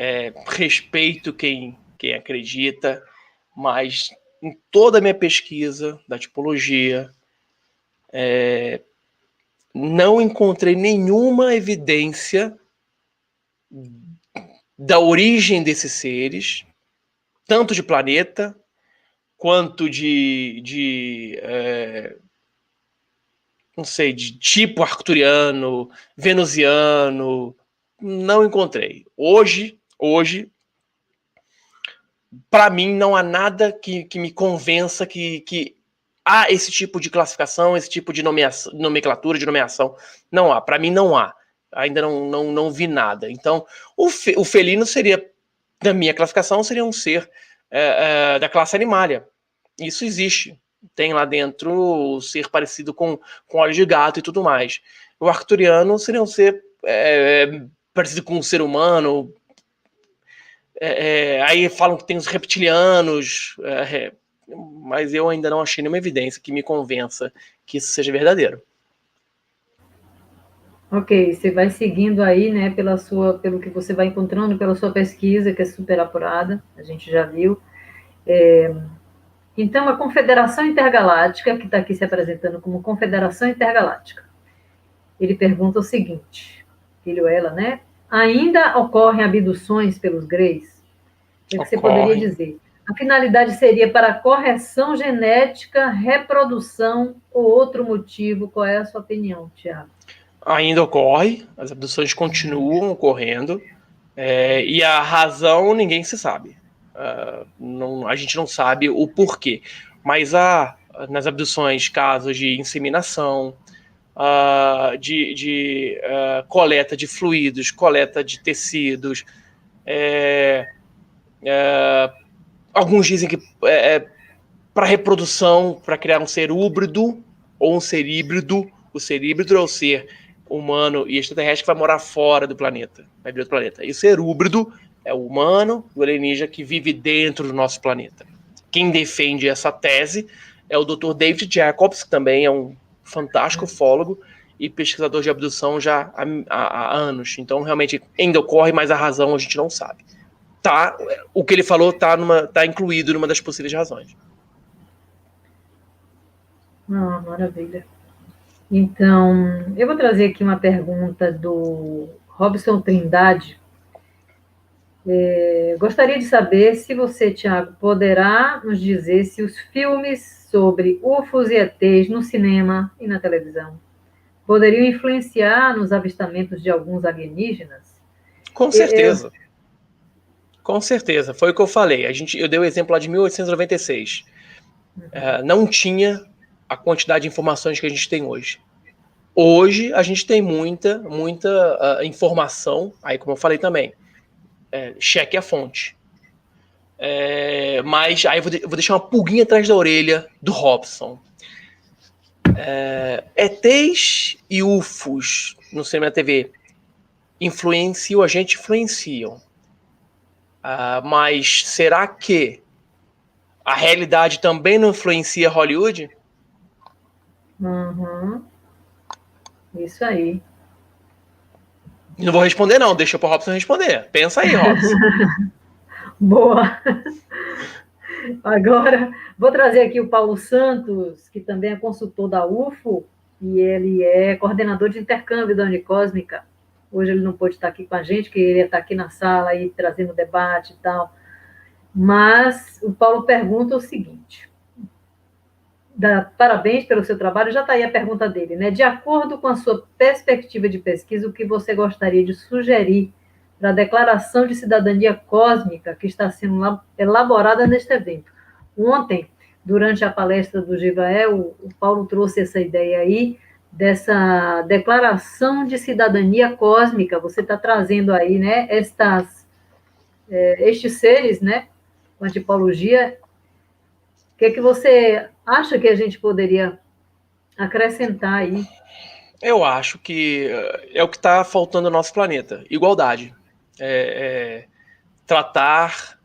Respeito quem acredita, mas em toda a minha pesquisa da tipologia, não encontrei nenhuma evidência da origem desses seres, tanto de planeta, quanto não sei, de tipo arcturiano, venusiano, não encontrei. Hoje, para mim, não há nada que me convença que há esse tipo de classificação, esse tipo de nomenclatura, de nomeação. Não há. Para mim, não há. Ainda não vi nada. Então, o felino seria, na minha classificação, seria um ser da classe animalia. Isso existe. Tem lá dentro o ser parecido com olhos de gato e tudo mais. O arcturiano seria um ser parecido com um ser humano. Aí falam que tem os reptilianos, mas eu ainda não achei nenhuma evidência que me convença que isso seja verdadeiro. Ok, você vai seguindo aí, né, pelo que você vai encontrando, pela sua pesquisa, que é super apurada, a gente já viu. Então, a Confederação Intergaláctica, que está aqui se apresentando como Confederação Intergaláctica, ele pergunta o seguinte, ele ou ela, né? Ainda ocorrem abduções pelos Greys? O que você poderia dizer? A finalidade seria para correção genética, reprodução ou outro motivo? Qual é a sua opinião, Tiago? Ainda ocorre, as abduções continuam ocorrendo, e a razão ninguém se sabe. A gente não sabe o porquê, mas há nas abduções casos de inseminação, de coleta de fluidos, coleta de tecidos. Alguns dizem que para reprodução, para criar um ser híbrido ou um ser híbrido. O ser híbrido é o ser humano e extraterrestre que vai morar fora do planeta, vai vir do planeta. E o ser híbrido é o humano, o alienígena que vive dentro do nosso planeta. Quem defende essa tese é o Dr. David Jacobs, que também é um fantástico ufólogo e pesquisador de abdução já há anos. Então, realmente, ainda ocorre, mas a razão a gente não sabe. O que ele falou tá incluído numa das possíveis razões. Maravilha. Então, eu vou trazer aqui uma pergunta do Robson Trindade. Gostaria de saber se você, Tiago, poderá nos dizer se os filmes sobre UFOs e ETs no cinema e na televisão poderiam influenciar nos avistamentos de alguns alienígenas? Com certeza. Com certeza. Foi o que eu falei. Eu dei o exemplo lá de 1896. Não tinha a quantidade de informações que a gente tem hoje. Hoje a gente tem muita informação, aí como eu falei também, cheque a fonte. Mas aí eu vou deixar uma pulguinha atrás da orelha do Robson. ETs e UFOs no cinema e na TV influenciam, a gente influenciam. Mas será que a realidade também não influencia Hollywood? Isso aí. Não vou responder, não. Deixa pro Robson responder. Pensa aí, Robson. Boa. Agora, vou trazer aqui o Paulo Santos, que também é consultor da UFO, e ele é coordenador de intercâmbio da Unicósmica. Hoje ele não pôde estar aqui com a gente, porque ele ia estar aqui na sala, aí, trazendo debate e tal. Mas o Paulo pergunta o seguinte: parabéns pelo seu trabalho, já está aí a pergunta dele, né? De acordo com a sua perspectiva de pesquisa, o que você gostaria de sugerir para a declaração de cidadania cósmica que está sendo elaborada neste evento? Ontem, durante a palestra do Givael, o Paulo trouxe essa ideia aí, dessa declaração de cidadania cósmica. Você está trazendo aí, né, estes seres, né, com a tipologia. O que é que você acha que a gente poderia acrescentar aí? Eu acho que é o que está faltando no nosso planeta: igualdade. Tratar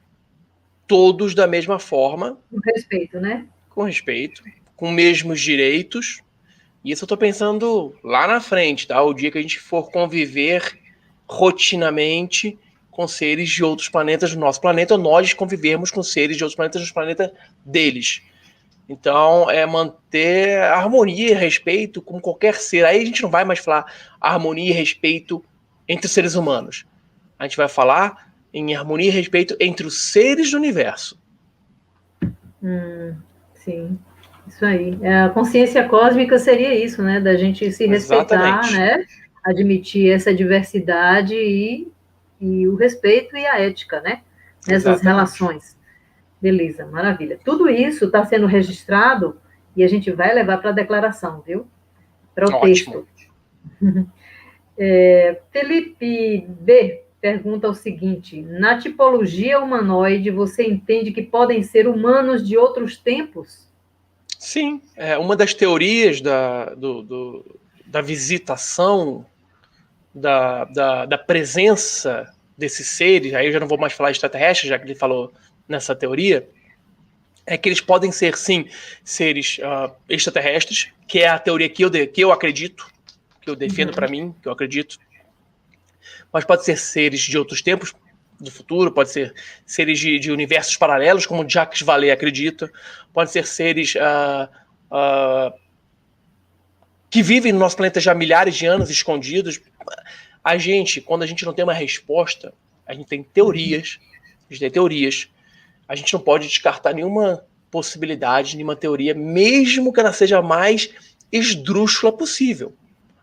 todos da mesma forma. Com respeito, né? Com respeito, com mesmos direitos. E isso eu estou pensando lá na frente, tá? O dia que a gente for conviver rotinamente com seres de outros planetas do nosso planeta, ou nós convivermos com seres de outros planetas do planeta deles. Então, é manter harmonia e respeito com qualquer ser. Aí a gente não vai mais falar harmonia e respeito entre os seres humanos. A gente vai falar em harmonia e respeito entre os seres do universo. Sim, isso aí. A consciência cósmica seria isso, né? Da gente se respeitar, Exatamente. né? Admitir essa diversidade e o respeito e a ética, né? Nessas Exatamente. Relações. Beleza, maravilha. Tudo isso está sendo registrado e a gente vai levar para a declaração, viu? Para o Ótimo. texto. Felipe B. pergunta o seguinte: na tipologia humanoide, você entende que podem ser humanos de outros tempos? Sim, uma das teorias da visitação, da presença desses seres, aí eu já não vou mais falar de extraterrestres, já que ele falou nessa teoria, é que eles podem ser, sim, seres extraterrestres, que é a teoria que eu acredito, que eu defendo para mim, que eu acredito, mas pode ser seres de outros tempos do futuro, pode ser seres de universos paralelos, como Jacques Vallée acredita, pode ser seres que vivem no nosso planeta já há milhares de anos, escondidos. A gente, quando a gente não tem uma resposta, a gente tem teorias, a gente não pode descartar nenhuma possibilidade, nenhuma teoria, mesmo que ela seja a mais esdrúxula possível.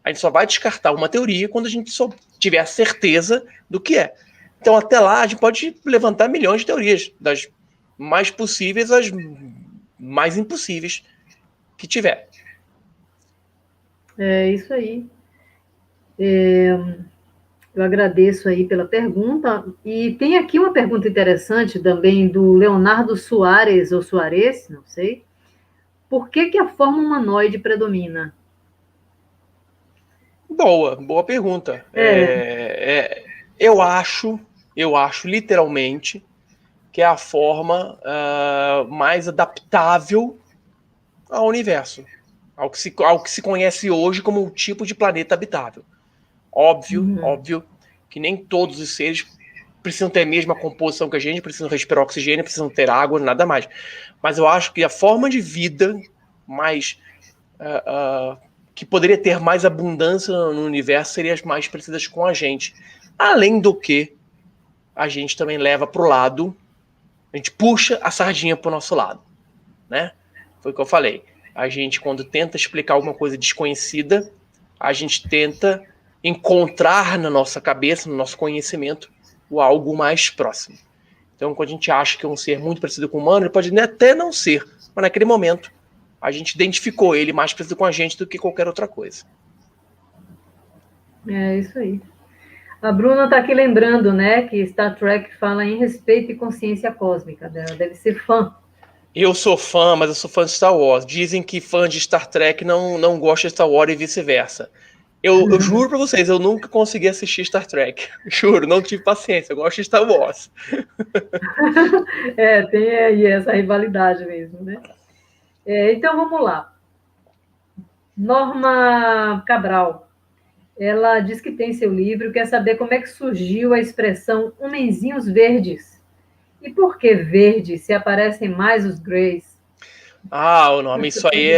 A gente só vai descartar uma teoria quando a gente só tiver a certeza do que é. Então, até lá, a gente pode levantar milhões de teorias, das mais possíveis às mais impossíveis que tiver. É isso aí. Eu agradeço aí pela pergunta. E tem aqui uma pergunta interessante também do Leonardo Soares, ou Soares, não sei. Por que a forma humanoide predomina? Boa pergunta. Eu acho literalmente que é a forma mais adaptável ao universo, ao que se conhece hoje como um tipo de planeta habitável. Óbvio que nem todos os seres precisam ter a mesma composição que a gente, precisam respirar oxigênio, precisam ter água, nada mais. Mas eu acho que a forma de vida mais que poderia ter mais abundância no universo seria as mais parecidas com a gente. Além do que a gente também leva para o lado, a gente puxa a sardinha para o nosso lado, né? Foi o que eu falei. A gente, quando tenta explicar alguma coisa desconhecida, a gente tenta encontrar na nossa cabeça, no nosso conhecimento, o algo mais próximo. Então, quando a gente acha que é um ser muito parecido com o humano, ele pode até não ser, mas naquele momento a gente identificou ele mais parecido com a gente do que qualquer outra coisa. É isso aí. A Bruna está aqui lembrando, né, que Star Trek fala em respeito e consciência cósmica. Ela deve ser fã. Eu sou fã, mas eu sou fã de Star Wars. Dizem que fã de Star Trek não gosta de Star Wars e vice-versa. Eu juro pra vocês, eu nunca consegui assistir Star Trek. Juro, não tive paciência. Eu gosto de Star Wars. Tem aí essa rivalidade mesmo, né? Então, vamos lá. Norma Cabral. Ela diz que tem seu livro, quer saber como é que surgiu a expressão homenzinhos verdes E por que verde, se aparecem mais os greys? O nome, isso aí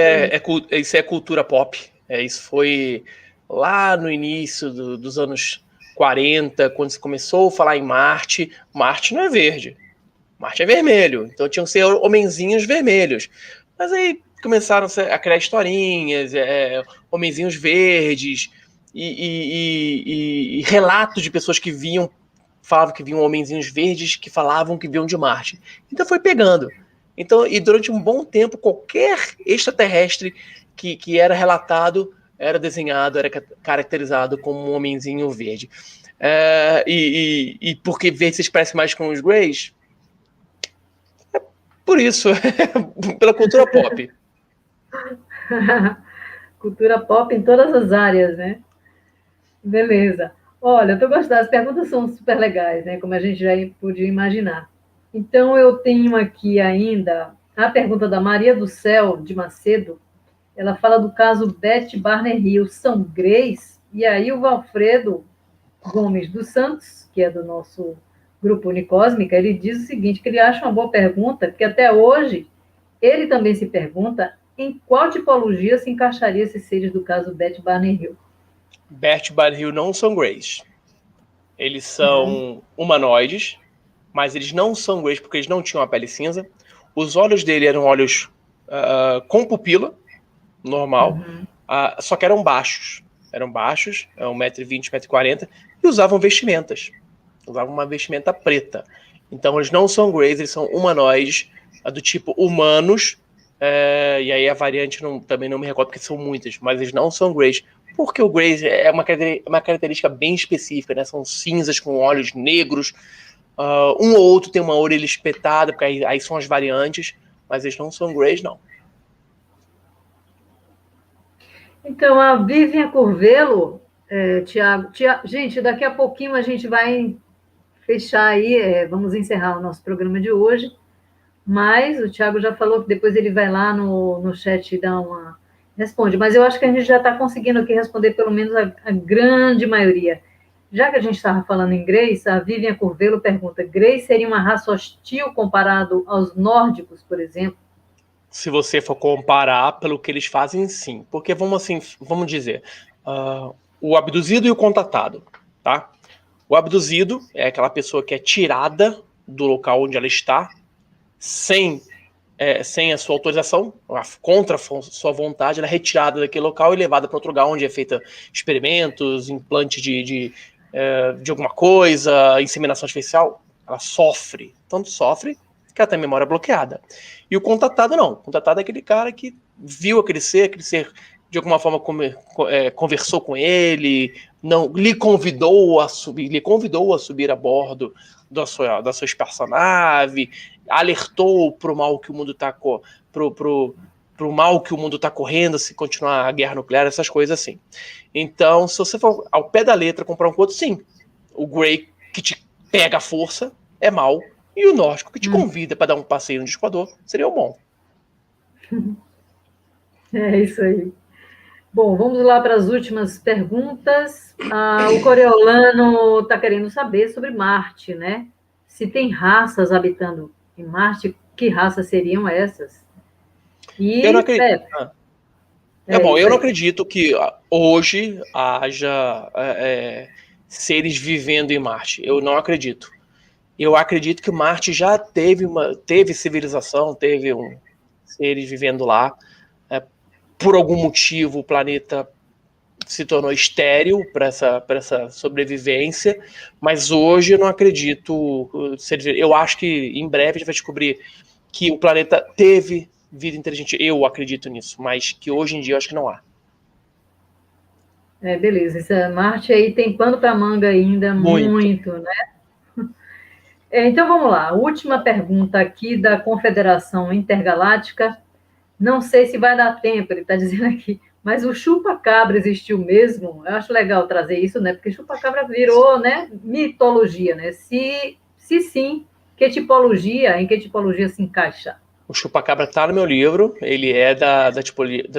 isso é cultura pop. Isso foi lá no início dos anos 40, quando se começou a falar em Marte. Marte não é verde, Marte é vermelho, então tinham que ser homenzinhos vermelhos. Mas aí começaram a criar historinhas, homenzinhos verdes, e relatos de pessoas que falavam que viam homenzinhos verdes, que falavam que viam de Marte. Então foi pegando. Então, e durante um bom tempo, qualquer extraterrestre que era relatado, era desenhado, era caracterizado como um homenzinho verde. E porque verde se expressa mais com os greys? Por isso, pela cultura pop. Cultura pop em todas as áreas, né? Beleza. Olha, eu tô gostando, as perguntas são super legais, né? Como a gente já podia imaginar. Então, eu tenho aqui ainda a pergunta da Maria do Céu, de Macedo. Ela fala do caso Beth Barner Hill. São greys? E aí o Valfredo Gomes dos Santos, que é do nosso grupo Unicósmica, ele diz o seguinte, que ele acha uma boa pergunta, porque até hoje ele também se pergunta em qual tipologia se encaixaria esses seres do caso Beth Barner Hill. Beth Barner Hill não são greys. Eles são humanoides, mas eles não são greys porque eles não tinham a pele cinza. Os olhos dele eram olhos com pupila, normal, só que eram baixos. Eram baixos, 1,20 m, 1,40 m, e usavam vestimentas. Usavam uma vestimenta preta. Então eles não são greys, eles são humanoides, do tipo humanos, e aí a variante também não me recordo porque são muitas, mas eles não são greys. Porque o grey é uma característica bem específica, né? São cinzas com olhos negros, um ou outro tem uma orelha espetada, porque aí são as variantes, mas eles não são greys, não. Então, a Vivian Curvelo, Tiago, gente, daqui a pouquinho a gente vai fechar aí, vamos encerrar o nosso programa de hoje, mas o Tiago já falou que depois ele vai lá no chat e dá uma... responde, mas eu acho que a gente já está conseguindo aqui responder pelo menos a grande maioria. Já que a gente estava falando em greys, a Vivian Curvelo pergunta, greys seria uma raça hostil comparado aos nórdicos, por exemplo? Se você for comparar pelo que eles fazem, sim. Porque vamos dizer, o abduzido e o contatado, tá? O abduzido é aquela pessoa que é tirada do local onde ela está, sem a sua autorização, contra a sua vontade, ela é retirada daquele local e levada para outro lugar onde é feita experimentos, implante de alguma coisa, inseminação artificial. Ela sofre, tanto sofre que ela tem a memória bloqueada. E o contatado não. O contatado é aquele cara que viu aquele ser de alguma forma conversou com ele, lhe convidou a subir a bordo da sua espaçonave, alertou pro mal que o mundo está pro mal que o mundo está correndo se continuar a guerra nuclear, essas coisas assim. Então, se você for ao pé da letra comprar um outro, sim, o Grey que te pega a força é mal, e o nórdico que te convida para dar um passeio no Esquador seria o bom. É isso aí. Bom, vamos lá para as últimas perguntas. O Coriolano está querendo saber sobre Marte, né? Se tem raças habitando em Marte, que raças seriam essas? Eu não acredito. Eu não acredito que hoje haja seres vivendo em Marte. Eu não acredito. Eu acredito que Marte já teve civilização, seres vivendo lá. Por algum motivo, o planeta se tornou estéril para essa sobrevivência, mas hoje eu não acredito. Eu acho que em breve a gente vai descobrir que o planeta teve vida inteligente. Eu acredito nisso, mas que hoje em dia eu acho que não há. Beleza. Essa Marte aí tem pano para manga ainda, muito, né? Então vamos lá. Última pergunta aqui da Confederação Intergaláctica. Não sei se vai dar tempo, ele está dizendo aqui, mas o chupa-cabra existiu mesmo? Eu acho legal trazer isso, né? Porque chupa-cabra virou, né, mitologia, né? Se sim, em que tipologia se encaixa? O chupa-cabra está no meu livro, ele é da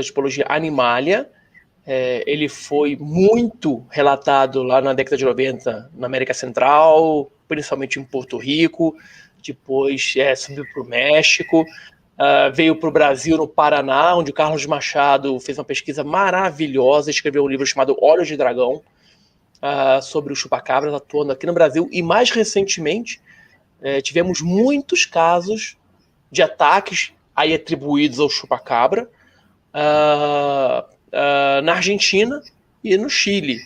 tipologia Animalia. Ele foi muito relatado lá na década de 90 na América Central, principalmente em Porto Rico, depois subiu para o México, veio para o Brasil, no Paraná, onde o Carlos Machado fez uma pesquisa maravilhosa, escreveu um livro chamado Olhos de Dragão, sobre o chupacabras, atuando aqui no Brasil, e mais recentemente tivemos muitos casos de ataques aí atribuídos ao chupacabra na Argentina e no Chile.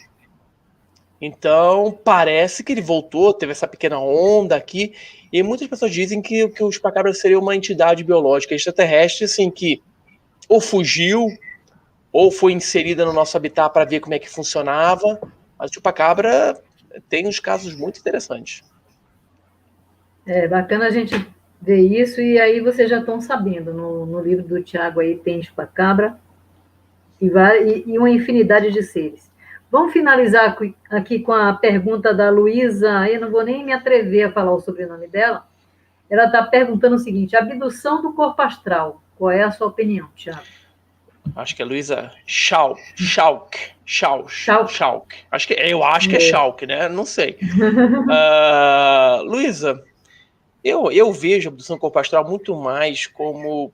Então, parece que ele voltou, teve essa pequena onda aqui, e muitas pessoas dizem que o chupacabra seria uma entidade biológica extraterrestre, assim, que ou fugiu, ou foi inserida no nosso habitat para ver como é que funcionava, mas o chupacabra tem uns casos muito interessantes. É bacana a gente ver isso, e aí vocês já estão sabendo, no livro do Tiago aí tem chupacabra e uma infinidade de seres. Vamos finalizar aqui com a pergunta da Luísa, eu não vou nem me atrever a falar o sobrenome dela. Ela está perguntando o seguinte: abdução do corpo astral, qual é a sua opinião, Tiago? Acho que é Luísa Schauk. Eu acho que é Schauk, né? Não sei. Luísa, eu vejo a abdução do corpo astral muito mais como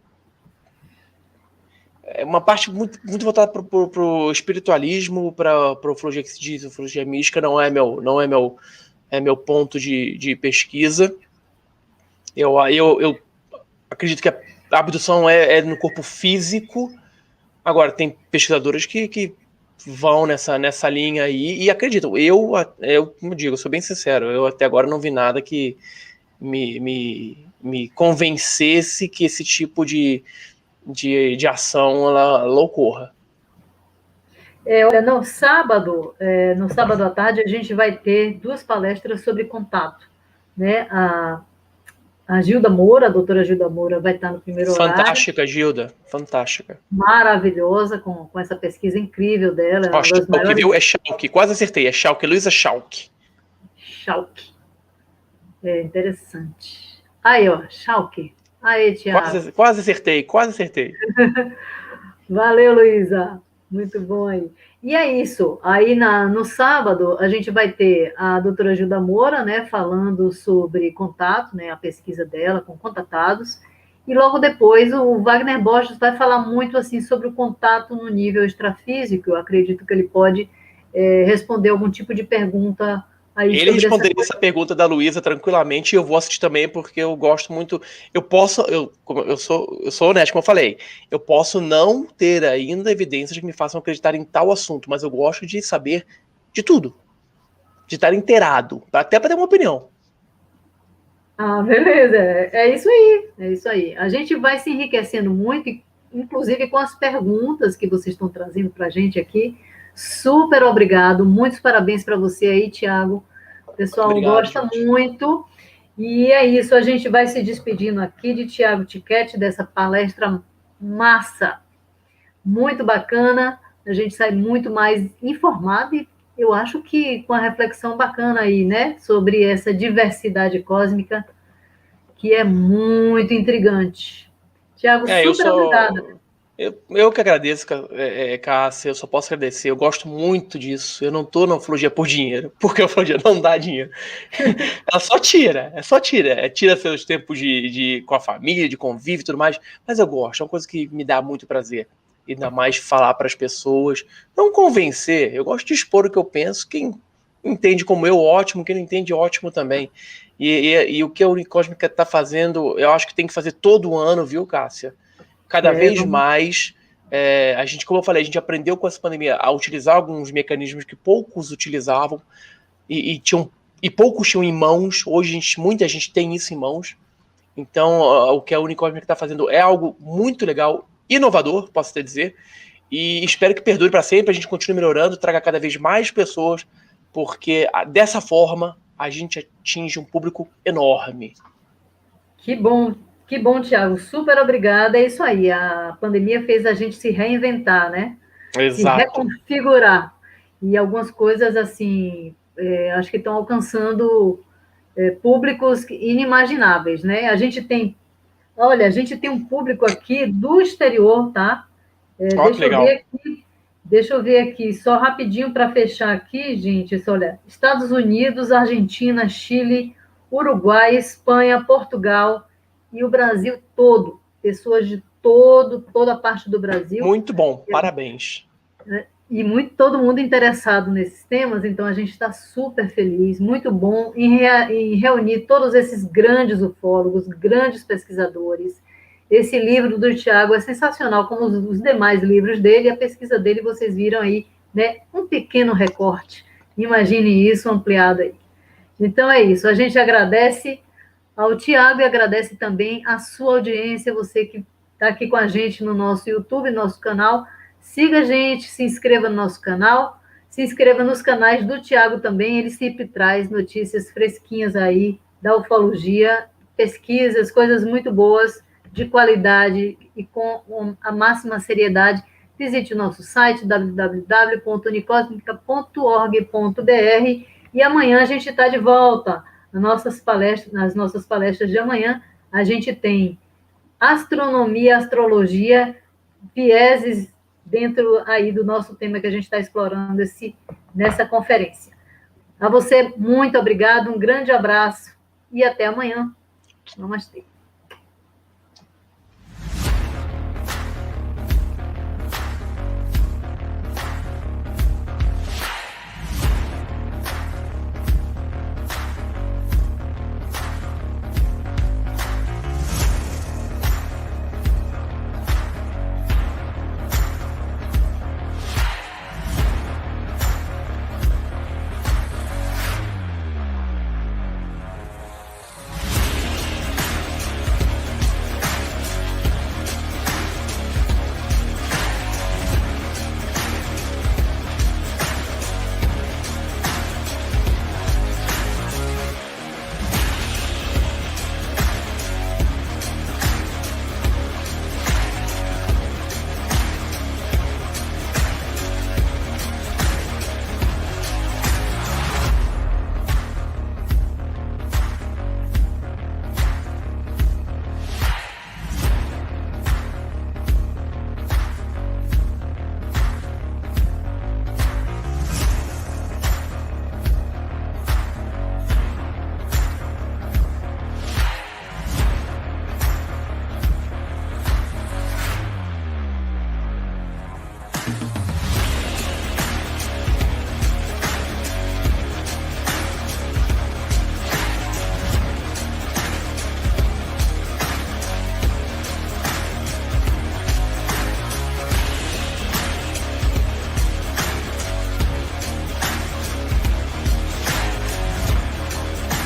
uma parte muito, muito voltada para o espiritualismo, para a ufologia que se diz, ufologia mística, não é meu ponto de pesquisa. Eu acredito que a abdução é no corpo físico. Agora, tem pesquisadores que vão nessa linha aí e acreditam. Eu, como digo, eu sou bem sincero, eu até agora não vi nada que me convencesse que esse tipo de ação ela ocorra. No sábado à tarde, a gente vai ter 2 palestras sobre contato, né? A Gilda Moura, a doutora Gilda Moura, vai estar no primeiro horário. Fantástica, Gilda, fantástica. Maravilhosa, com essa pesquisa incrível dela. É Schauk, quase acertei, é Schauk, Luísa Schauk. Schauk. É interessante. Aí, ó, Schauk. Aí, Tiago. Quase acertei. Valeu, Luísa. Muito bom aí. E é isso. Aí, no sábado, a gente vai ter a doutora Gilda Moura, né, falando sobre contato, né, a pesquisa dela com contatados. E logo depois, o Wagner Borges vai falar muito, assim, sobre o contato no nível extrafísico. Eu acredito que ele pode responder algum tipo de pergunta. Ele responderia essa pergunta da Luísa tranquilamente, e eu vou assistir também, porque eu gosto muito. Eu sou honesto, como eu falei, eu posso não ter ainda evidências que me façam acreditar em tal assunto, mas eu gosto de saber de tudo, de estar inteirado, até para ter uma opinião. Beleza, é isso aí. A gente vai se enriquecendo muito, inclusive com as perguntas que vocês estão trazendo para a gente aqui. Super obrigado, muitos parabéns para você aí, Tiago. O pessoal gosta muito. E é isso, a gente vai se despedindo aqui de Tiago Tiquete, dessa palestra massa, muito bacana. A gente sai muito mais informado e eu acho que com a reflexão bacana aí, né, sobre essa diversidade cósmica, que é muito intrigante. Tiago, super obrigada. Eu que agradeço, Cássia, eu só posso agradecer, eu gosto muito disso, eu não tô na ufologia por dinheiro, porque a ufologia não dá dinheiro, ela só tira, tira seus tempos com a família, de convívio e tudo mais, mas eu gosto, é uma coisa que me dá muito prazer, ainda mais falar para as pessoas, não convencer, eu gosto de expor o que eu penso, quem entende como eu, ótimo, quem não entende, ótimo também, e o que a Unicósmica está fazendo, eu acho que tem que fazer todo ano, viu, Cássia? Cada vez mais, a gente, como eu falei, a gente aprendeu com essa pandemia a utilizar alguns mecanismos que poucos utilizavam e poucos tinham em mãos. Hoje muita gente tem isso em mãos. Então, o que a Unicósmica está fazendo é algo muito legal, inovador, posso até dizer, e espero que perdure para sempre, a gente continue melhorando, traga cada vez mais pessoas, porque dessa forma a gente atinge um público enorme. Que bom, Tiago. Super obrigada. É isso aí. A pandemia fez a gente se reinventar, né? Exato. Se reconfigurar. E algumas coisas, assim, acho que estão alcançando públicos inimagináveis, né? A gente tem um público aqui do exterior, tá? Deixa eu ver aqui. Deixa eu ver aqui, só rapidinho para fechar aqui, gente. Olha, Estados Unidos, Argentina, Chile, Uruguai, Espanha, Portugal e o Brasil todo. Pessoas de toda a parte do Brasil. Muito bom, parabéns. E todo mundo interessado nesses temas, então a gente está super feliz, muito bom em reunir todos esses grandes ufólogos, grandes pesquisadores. Esse livro do Tiago é sensacional, como os demais livros dele, a pesquisa dele, vocês viram aí, né, um pequeno recorte. Imagine isso ampliado aí. Então é isso, a gente agradece ao Tiago e agradece também a sua audiência, você que está aqui com a gente no nosso YouTube, nosso canal. Siga a gente, se inscreva no nosso canal, se inscreva nos canais do Tiago também, ele sempre traz notícias fresquinhas aí da ufologia, pesquisas, coisas muito boas, de qualidade e com a máxima seriedade. Visite o nosso site www.unicosmica.org.br e amanhã a gente está de volta. Nas nossas palestras de amanhã, a gente tem astronomia, astrologia, vieses dentro aí do nosso tema que a gente está explorando nessa conferência. A você, muito obrigado, um grande abraço e até amanhã. Namastê.